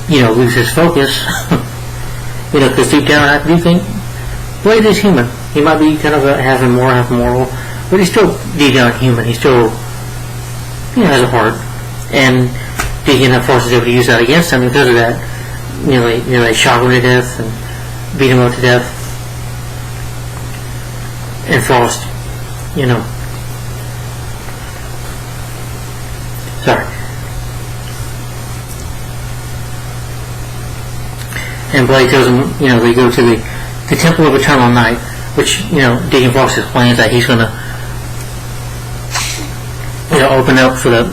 lose his focus. Because deep down, I do think Blade is human. He might be kind of half moral, but he's still deep down human. He still, has a heart. And Deacon Frost is able to use that against him because of that. They shot him to death and beat him up to death. And Frost, sorry. And Blade tells him, they go to the Temple of Eternal Night, which, Deacon Frost explains that he's going to open up for the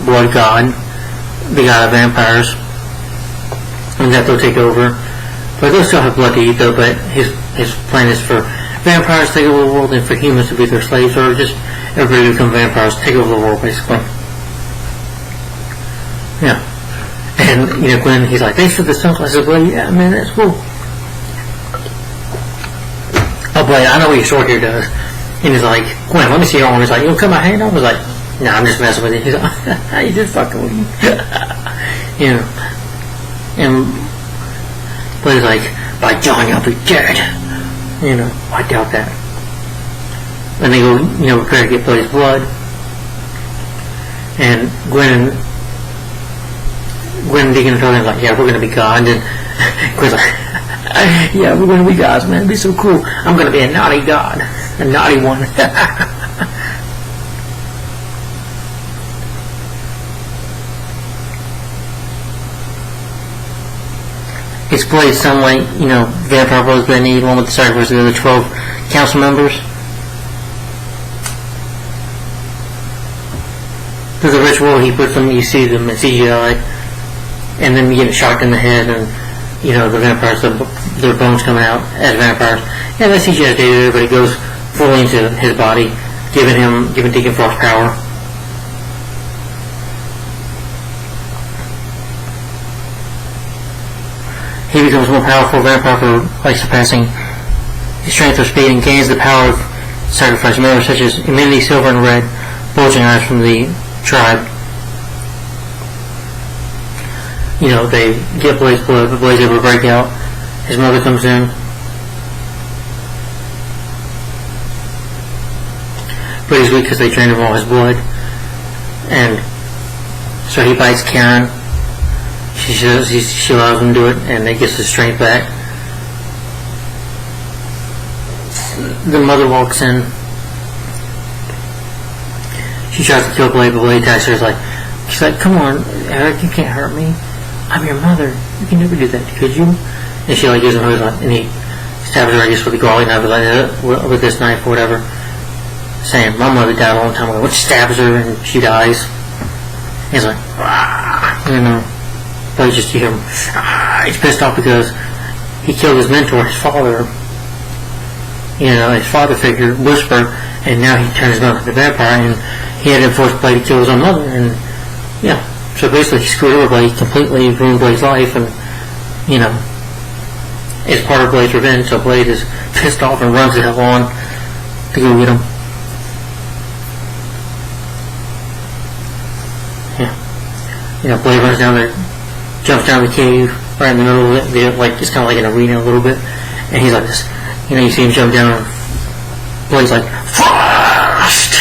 blood god, the god of vampires, and that they'll take over. But they'll still have blood to eat, though. But his plan is for vampires to take over the world and for humans to be their slaves, or just everybody to become vampires, take over the world, basically. Yeah. And, Gwen, he's like, thanks for the sunglasses, Blade. Yeah, man, that's cool. Oh, Blade, I know what your sword here does. And he's like, Gwen, let me see your arm. He's like, you'll cut my hand off? I was like, nah, I'm just messing with you. He's like, you just fucking with me. And Blade's like, by John, you'll be dead. I doubt that. And they go, prepare to get Blade's blood. And Gwen and Deacon and Tony like, yeah, we're going to be gods. And Gwen's like, yeah, we're going to be gods, man. It'd be so cool. I'm going to be a naughty god. A naughty one. It's Blade's son, like, vampire blood's going to need one with the sacrifice of the other 12 council members. There's a ritual, he puts them, you see them in CGI, and then you get shot in the head, and, the vampires, their bones coming out as vampires. Yeah, that CGI did, but it goes fully into his body, giving Deacon Frost power. He becomes more powerful vampire by surpassing his strength or speed and gains the power of sacrifice members such as immunity, silver, and red, bulging eyes from the tribe. They get Blade's blood, but Blade's able to break out. His mother comes in. But he's weak because they drained him all his blood. And so he bites Karen. She allows him to do it, and it gets his strength back. The mother walks in. She tries to kill Blade, but Blade attacks her. She's like, come on, Eric, you can't hurt me. I'm your mother. You can never do that, could you? And she gives him hers, and he stabs her, I guess, with a garlic knife, with this knife or whatever, saying, my mother died a long time ago. Which stabs her, and she dies. And he's like, But just hear him. He's pissed off because he killed his mentor, his father. His father figure, Whisper, and now he turns his mother into a vampire, and he had to force Blade to kill his own mother, and so basically he screwed over Blade, completely ruined Blade's life, and it's part of Blade's revenge. So Blade is pissed off and runs the hell on to go get him. Blade runs down there, jumps down the cave, right in the middle of it, it's kind of like an arena a little bit, and he's like this, you see him jump down, and Blade's like, Frost!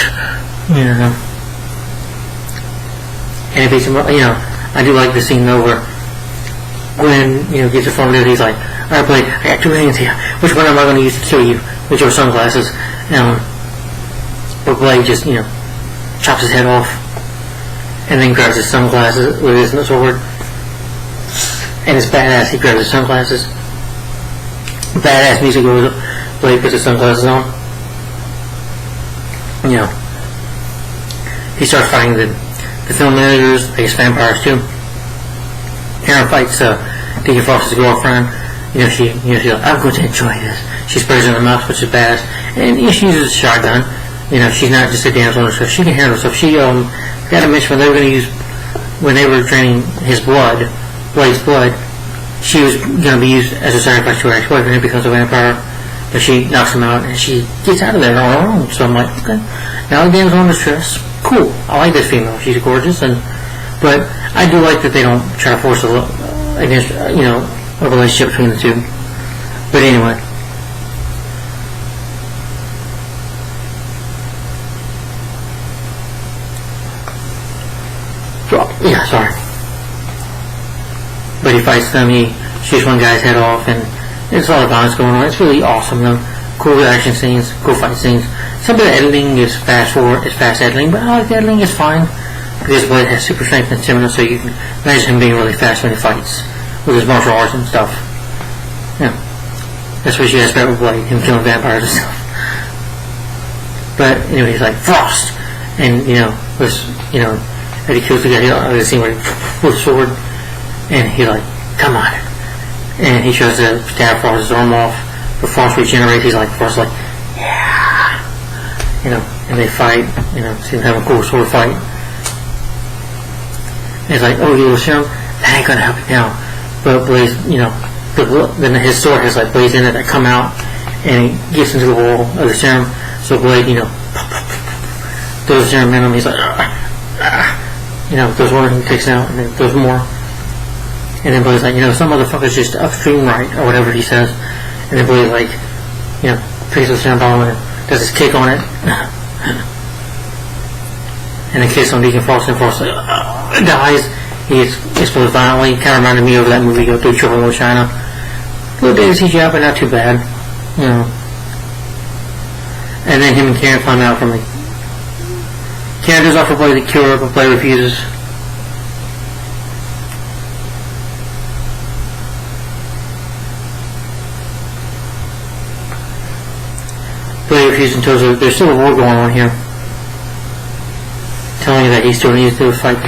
And it beats him up, I do like the scene though where Gwen, gets her phone, he's like, alright Blade, I got two hands here, which one am I going to use to kill you? With your sunglasses. But Blade just, chops his head off, and then grabs his sunglasses with his sword. And it's badass, he grabs his sunglasses. Badass music goes up, Blade puts his sunglasses on. He starts fighting the film managers, I guess vampires too. Karen fights Deacon Frost's girlfriend. She's like, I'm going to enjoy this. She sprays her in the mouth, which is badass. And she uses a shotgun. She's not just a damsel in distress. She can handle herself. She got to mention when they were going to use, when they were draining his blood, Blade's blood, she was going to be used as a sacrifice to her ex-boyfriend, and it becomes a vampire. But she knocks him out, and she gets out of there on her own. So I'm like, okay, now the damsel in distress. Cool. I like this female. She's gorgeous, but I do like that they don't try to force a relationship between the two. But anyway. Yeah, sorry. But he fights them, he shoots one guy's head off, and there's a lot of violence going on. It's really awesome, though. Cool action scenes, cool fight scenes. Some of the editing is fast editing, but I like the editing, it's fine. Because Blade has super strength and stamina, so you can imagine him being really fast when he fights with his martial arts and stuff. Yeah. That's what you expect with Blade, him killing vampires and stuff. But anyway, he's like, Frost! and Eddie kills the guy. I see him with a sword, and he like, come on, and he tries to stab Frost's arm off, but Frost regenerates. He's like, Frost's like, yeah, and they fight. See them have a cool sword fight. And he's like, oh, you serum? That ain't gonna help you now. But Blaze, then his sword has like blades in it that come out, and he gets into the wall of the serum. So Blade, throws the serum in him. He's like, throws one, and he takes it out, and then throws more. And then Blade's like, some motherfucker's just upstream right, or whatever he says. And then Blade like, picks the serum bottle and does his kick on it. And then kicks on Deacon Frost, and Frost dies. He explodes violently. Kind of reminded me of that movie, Go Through Trouble in China. A little bit of CGI, but not too bad. And then him and Karen find out from Karen does offer Blade the cure, but Blade refuses. Blade refuses and tells her there's still a war going on here. Telling her that he still needs to fight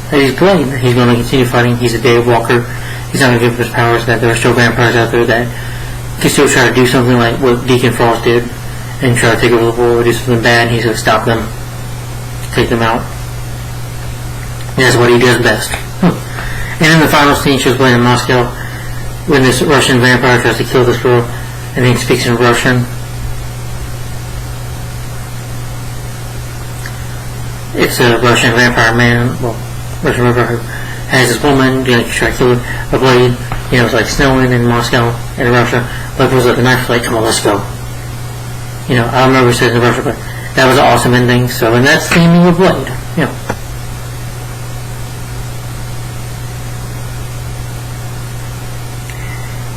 that he's Blade, that he's going to continue fighting. He's a Dave Walker. He's not going to give up his powers, that there are still vampires out there that can still try to do something like what Deacon Frost did and try to take over the world or do something bad. He's going to stop them, take them out. And that's what he does best. And in the final scene shows Blade in Moscow when this Russian vampire tries to kill this girl, and then he speaks in Russian. It's a Russian vampire man, Russian vampire who has this woman, try to kill a Blade. It's like snowing in Moscow in Russia. Blade pulls out the knife, like, come on, let's go. I don't remember what it says in Russia, but that was an awesome ending. So, and that's the ending of Blade.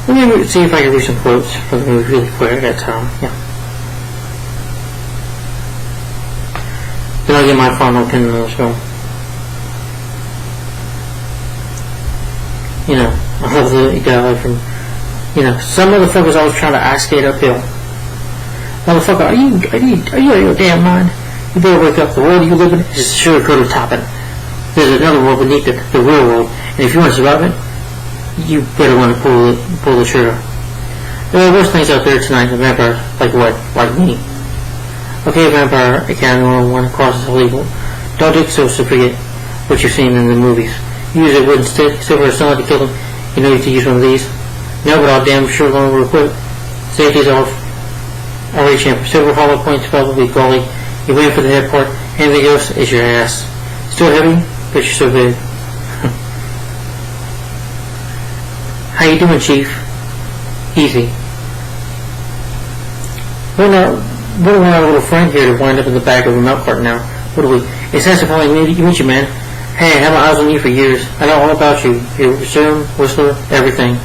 Let me see if I can read some quotes from the movie really quick at that time. Then I'll get my final opinion on this film. I love the guy from, some motherfuckers always trying to ice skate uphill. Motherfucker, are you out of your damn mind? You better wake up. The world you live in is sugar-coated topping. There's another world beneath it, the real world, and if you want to survive it, you better want to pull the trigger. There are worse things out there tonight than vampires, like what? Like me. Okay, vampire accounting 101 crosses illegal. Don't take so forget what you've seen in the movies. Use a wooden stick, silver or something to kill them. You know you have to use one of these. No, but I'll damn sure learn real quick. Safety's off. Already champ. Silver hollow points probably golly. You wait for the head part. Anything else is your ass. Still heavy, but you're so big. How you doing, Chief? Easy. What do our little friend here to wind up in the back of a milk cart now? What do we? It's nice to finally meet you, man. Hey, I have my eyes on you for years. I know all about you. Your serum, whistler, everything.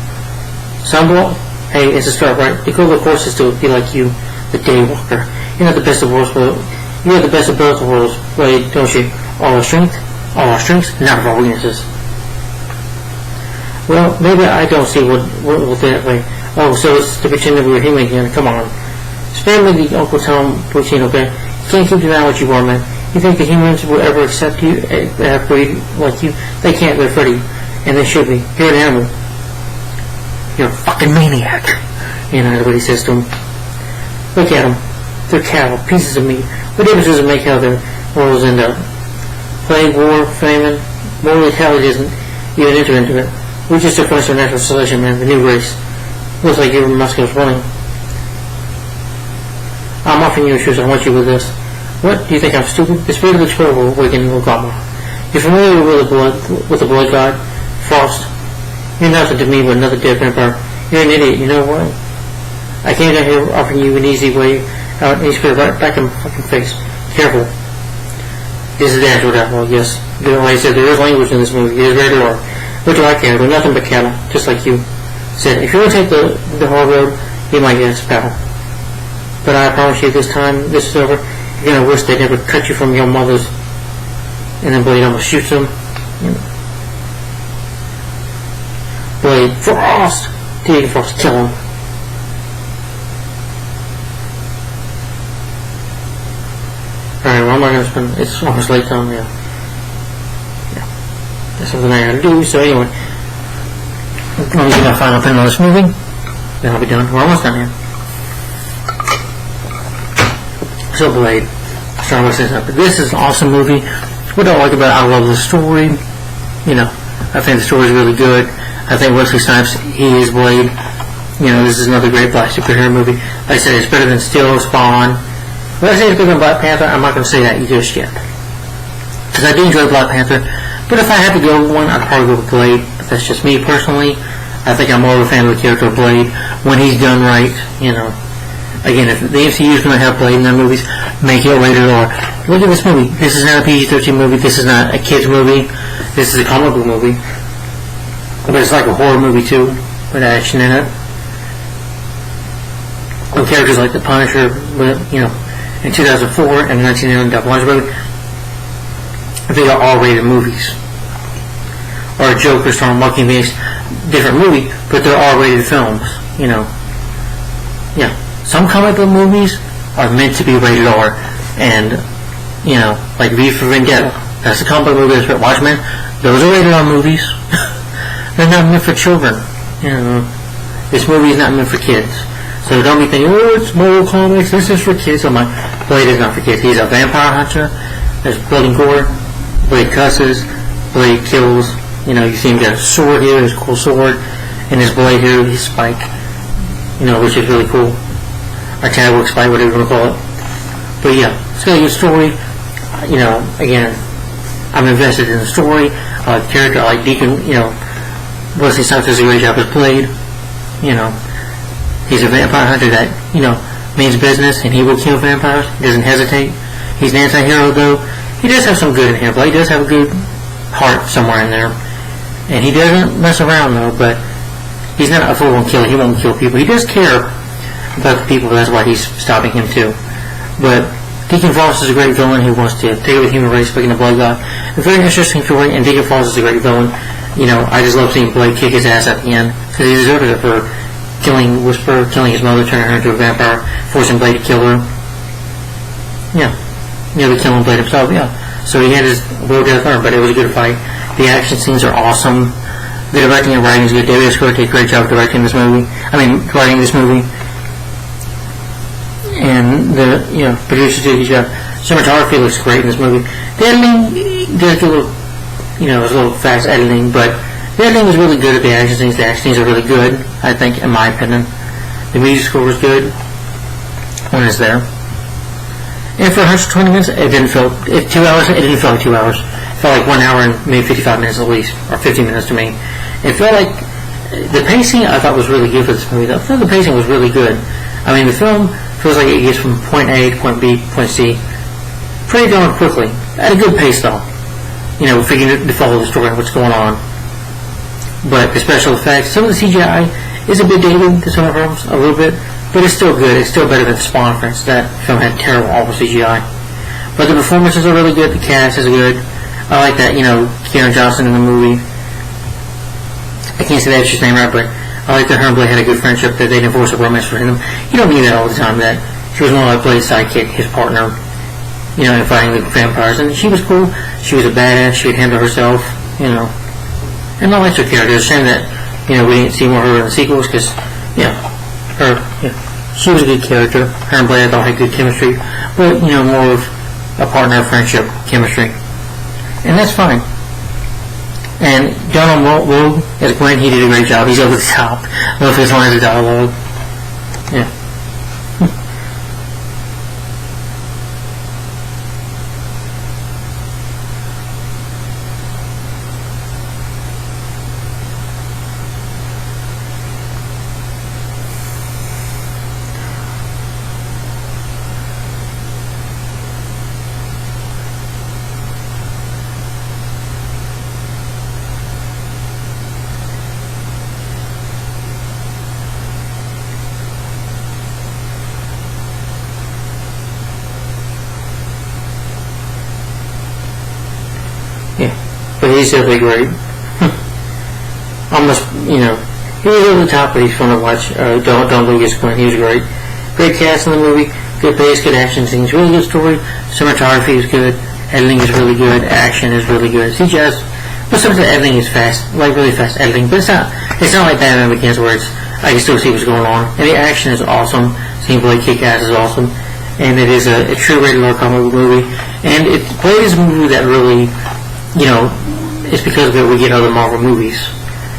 Sunball? Hey, it's a start, right? The goal, of course, is to be like you, the Daywalker. You're not the best of worlds, but you're the best of both worlds, Blade, don't you? All our strengths, none of our weaknesses. Well, maybe I don't see what that way. Oh, so it's to pretend that we were him again. Come on. Spare me the Uncle Tom routine, okay? You can't keep doing what you want, man. You think the humans will ever accept you, breed like you? They can't, they're pretty. And they should be. You're an animal. You're a fucking maniac. That's what he says to him. Look at them. They're cattle, pieces of meat. What difference does it make how their worlds end up? Plague, war, famine, mortality isn't even enter into it. We just took place of natural selection, man, the new race. Looks like your muscles running. I'm offering you a shoes, I want you with this. What? Do you think I'm stupid? The spirit of the troll will awaken Ogama. You're familiar with the blood god, Frost. You're nothing to me but another dead vampire. You're an idiot, you know what? I came down here offering you an easy way out, and you spit right back in my fucking face. Careful. This is the actual dialogue, yes. Like I said, there is language in this movie. It is rated R. What do I care? They're nothing but cattle, just like you. Said, if you want to take the hard road, you might get us pal. But I promise you, this time this is over, you're gonna wish they never cut you from your mother's. And then Blade almost shoots him. Blade, Frost! Deacon Frost, kill him. Alright, well, I'm not gonna spend, it's almost late time, yeah. That's something I gotta do, so anyway. Let me get my final opinion on this movie, then I'll be done. We're almost done here. So, Blade. Sorry, I'm saying something. This is an awesome movie. What I like about it, I love the story. You know, I think the story is really good. I think Wesley Snipes, he is Blade. You know, this is another great black superhero movie. Like I said, it's better than Steel, Spawn. When I say it's better than Black Panther, I'm not going to say that just yet. Because I do enjoy Black Panther. But if I had to go with one, I'd probably go with Blade. But that's just me personally. I think I'm more of a fan of the character of Blade when he's done right, you know. Again, if the MCU is going to have Blade in their movies, make it rated R. Look at this movie. This is not a PG-13 movie. This is not a kid's movie. This is a comic book movie. But it's like a horror movie too, with action in it. And characters like the Punisher, you know, in 2004 and 1999 Double Lunch movie, they are R-rated movies. Or Joker starring Joaquin Phoenix, different movie, but they're R-rated films, you know. Yeah. Some comic book movies are meant to be rated R, and, you know, like V for Vendetta. That's a comic book movie that's Watchmen. Those are rated R movies. They're not meant for children. You know, this movie is not meant for kids. So don't be thinking, oh, it's Marvel Comics, this is for kids. I'm like, Blade is not for kids. He's a vampire hunter. There's blood and gore. Blade cusses. Blade kills. You know, you see him get a sword here, his cool sword, and his blade here, his spike. You know, which is really cool. Or tagwork spike, whatever you want to call it. But yeah, it's got a good story. You know, again, I'm invested in the story. The character, I like Deacon, you know, Wesley Snipes does a great job as Blade. You know, he's a vampire hunter that, you know, means business, and he will kill vampires. He doesn't hesitate. He's an anti-hero, though. He does have some good in here. Blade does have a good heart somewhere in there. And he doesn't mess around, though, but he's not a full-on killer. He won't kill people. He does care about the people, but that's why he's stopping him, too. But Deacon Frost is a great villain who wants to take over the human race, speaking of Blood God. A very interesting story, and Deacon Frost is a great villain. You know, I just love seeing Blade kick his ass at the end, because he deserved it for killing Whisper, killing his mother, turning her into a vampire, forcing Blade to kill her. Yeah. Nearly killing Blade himself, yeah. So he had his will death earned, but it was a good fight. The action scenes are awesome. The directing and writing is good. David S. Goyer did a great job directing this movie. Writing this movie. And the, you know, producers did a good job. Cinematography looks great in this movie. The editing, there's a little, you know, it was a little fast editing, but the editing was really good at the action scenes. The action scenes are really good, I think, in my opinion. The music score was good when it's there. And for 120 minutes, it didn't feel, 2 hours, it didn't feel like 2 hours. It felt like 1 hour and maybe 55 minutes at least, or 50 minutes to me. It felt like, the pacing I thought was really good for this movie. I thought the pacing was really good. I mean, the film feels like it gets from point A to point B, point C, pretty darn quickly. At a good pace, though. You know, figuring to follow the story and what's going on. But the special effects, some of the CGI is a bit dated to some of them, a little bit, but it's still good. It's still better than Spawn, for instance. That film had terrible, awful CGI. But the performances are really good. The cast is good. I like that, you know, Karen Johnson in the movie. I can't say the actress name right, but I like that her and Blade had a good friendship, that they didn't force a romance for him. You don't need that all the time, that she was more like Blade's sidekick, his partner, you know, in fighting the vampires. And she was cool. She was a badass. She could handle herself, you know. And I liked her character. It's a shame that, you know, we didn't see more of her in the sequels, because, yeah, she was a good character. Her and Blade, I thought, had good chemistry, but, you know, more of a partner friendship chemistry. And that's fine. And Donald Logue as Glenn, he did a great job. He's over the top. I love his lines of dialogue. Yeah. But he's definitely great. Almost, you know, he was over the top, but he's fun to watch. Don't Lucas Quinn, he was great. Great cast in the movie, good pace, good action scenes, really good story, cinematography is good, editing is really good, action is really good. CGI, but some of the editing is fast, like really fast editing, but it's not like Batman Begins where I can still see what's going on. And the action is awesome. Screenplay Kick-Ass is awesome, and it is a true rated R comic book movie. And Blade is a movie that really, it's because of it we get other Marvel movies.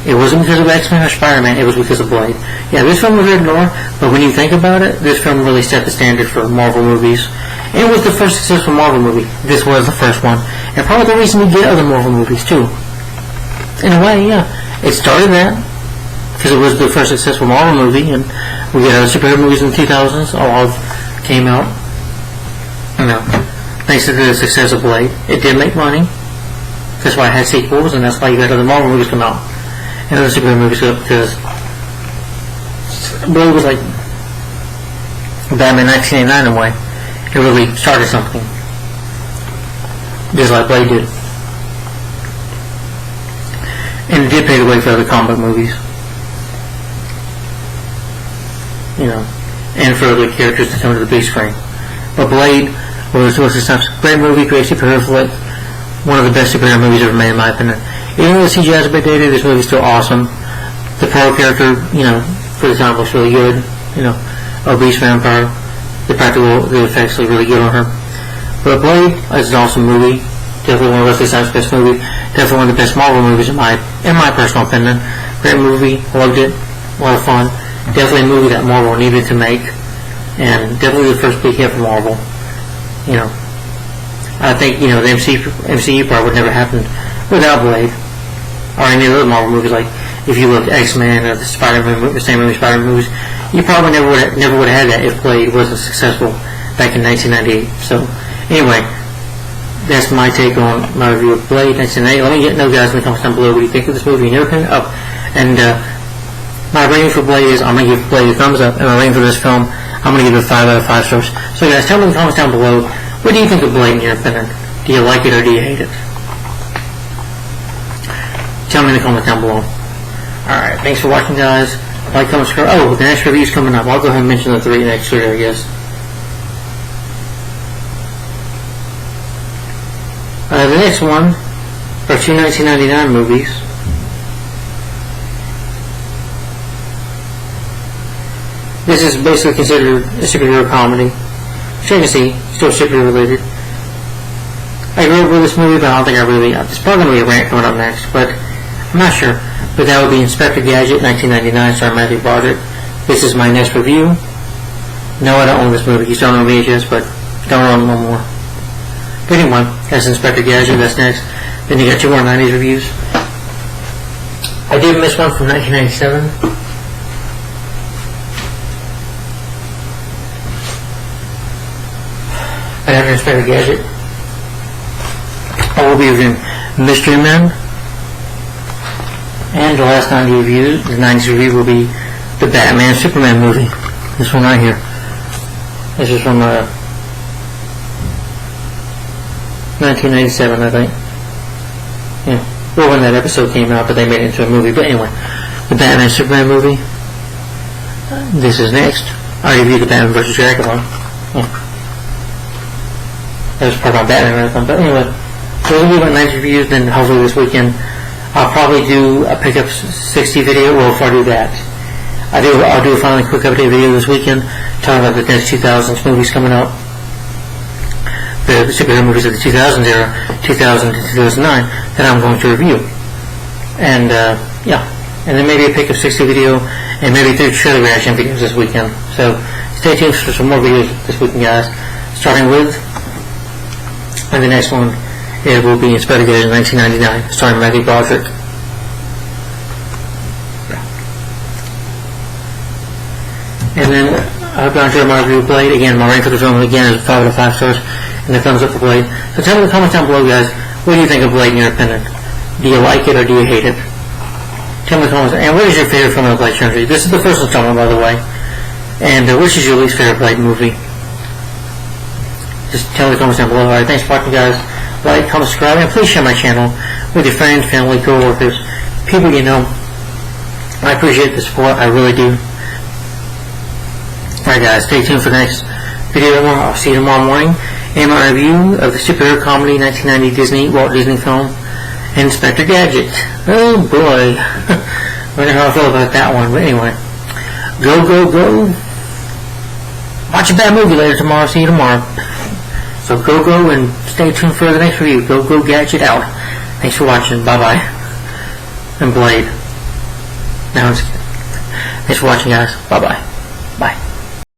It wasn't because of X-Men or Spider-Man, it was because of Blade. Yeah, this film was rated R, but when you think about it, this film really set the standard for Marvel movies. And it was the first successful Marvel movie. This was the first one. And probably the reason we get other Marvel movies, too. In a way, yeah. It started that, because it was the first successful Marvel movie, and we get other superhero movies in the 2000s, all came out, thanks to the success of Blade. It did make money. That's why it had sequels, and that's why you got other Marvel movies come out. And other superhero movies go up, because Blade was like Batman 1989 in a way. It really started something. Just like Blade did. And it did pave the way for other comic movies. And for other characters to come to the big screen. But Blade was a great movie, great superhero flick. One of the best superhero movies ever made, in my opinion. Even though the CGI is a bit dated, this movie's still awesome. The Pearl character, for the time looks really good. Obese vampire. The effects look really good on her. But Blade is an awesome movie. Definitely one of Wesley Snipes' best movie. Definitely one of the best Marvel movies in my personal opinion. Great movie. Loved it. A lot of fun. Definitely a movie that Marvel needed to make. And definitely the first big hit for Marvel. I think, the MCU part would never happen without Blade. Or any other Marvel movies, like if you look at X-Men or the Spider-Man movies, you probably never would have had that if Blade wasn't successful back in 1998. So, anyway, that's my take on my review of Blade 1998. Let me know, guys, in the comments down below what you think of this movie and your opinion. And my rating for Blade is, I'm going to give Blade a thumbs up, and my rating for this film, I'm going to give it a 5 out of 5 stars. So, guys, tell me in the comments down below, what do you think of Blade in your opinion? Do you like it or do you hate it? Tell me in the comments down below. Alright, thanks for watching, guys. Like, comment, subscribe. Oh, the next review's coming up. I'll go ahead and mention the next three, I guess. The next one are two 1999 movies. This is basically considered a superhero comedy. As you can see, still superhero related. I grew up with this movie, but I don't think it's probably going to be a rant coming up next, but I'm not sure. But that would be Inspector Gadget, 1999, starring Matthew Broderick. This is my next review. No, I don't own this movie. He's on VHS, but don't own it no more. But anyway, that's Inspector Gadget, that's next. Then you got two more 90s reviews. I did miss one from 1997. And after Inspector Gadget, I will be reviewing Mystery Men. And the last 90 review, the 90s review will be the Batman Superman movie. This one right here. This is from 1997, I think. Yeah. Well, when that episode came out, but they made it into a movie. But anyway, the Batman Superman movie. This is next. I reviewed the Batman vs. Dracula. Yeah. That was part of my Batman marathon. But anyway, so we'll do about 90 reviews, then hopefully this weekend I'll probably do a Pickup 60 video. Well, if I do that, I'll do a finally quick update video this weekend talking about the next 2000s movies coming out. The superhero movies of the 2000s era, 2000 to 2009, that I'm going to review. And, yeah. And then maybe a Pickup 60 video, and maybe 3 trailer reaction videos this weekend. So, stay tuned for some more videos this weekend, guys. Starting with, and the next one, it will be Inspector Gadget 1999, starring Matthew Broderick. And then, I've gone through my review of Blade. Again, my rating for the film, again, is 5 out of 5 stars. And the thumbs up for Blade. So tell me in the comments down below, guys, what do you think of Blade in your opinion? Do you like it or do you hate it? Tell me in the comments. And what is your favorite film of the Blade trilogy? This is the first installment, by the way. And which is your least favorite Blade movie? Just tell me in the comments down below. Alright, thanks for watching, guys. Like, comment, subscribe, and please share my channel with your friends, family, co-workers, people you know. I appreciate the support. I really do. Alright, guys, stay tuned for the next video tomorrow. I'll see you tomorrow morning. And my review of the superhero comedy 1990 Disney, Walt Disney film, Inspector Gadget. Oh boy. I don't know how I feel about that one, but anyway. Go, go, go. Watch a bad movie later tomorrow. See you tomorrow. So go and stay tuned for the next review. Go Gadget out. Thanks for watching. Bye-bye. And Blade. No, I'm just kidding. Thanks for watching, guys. Bye-bye.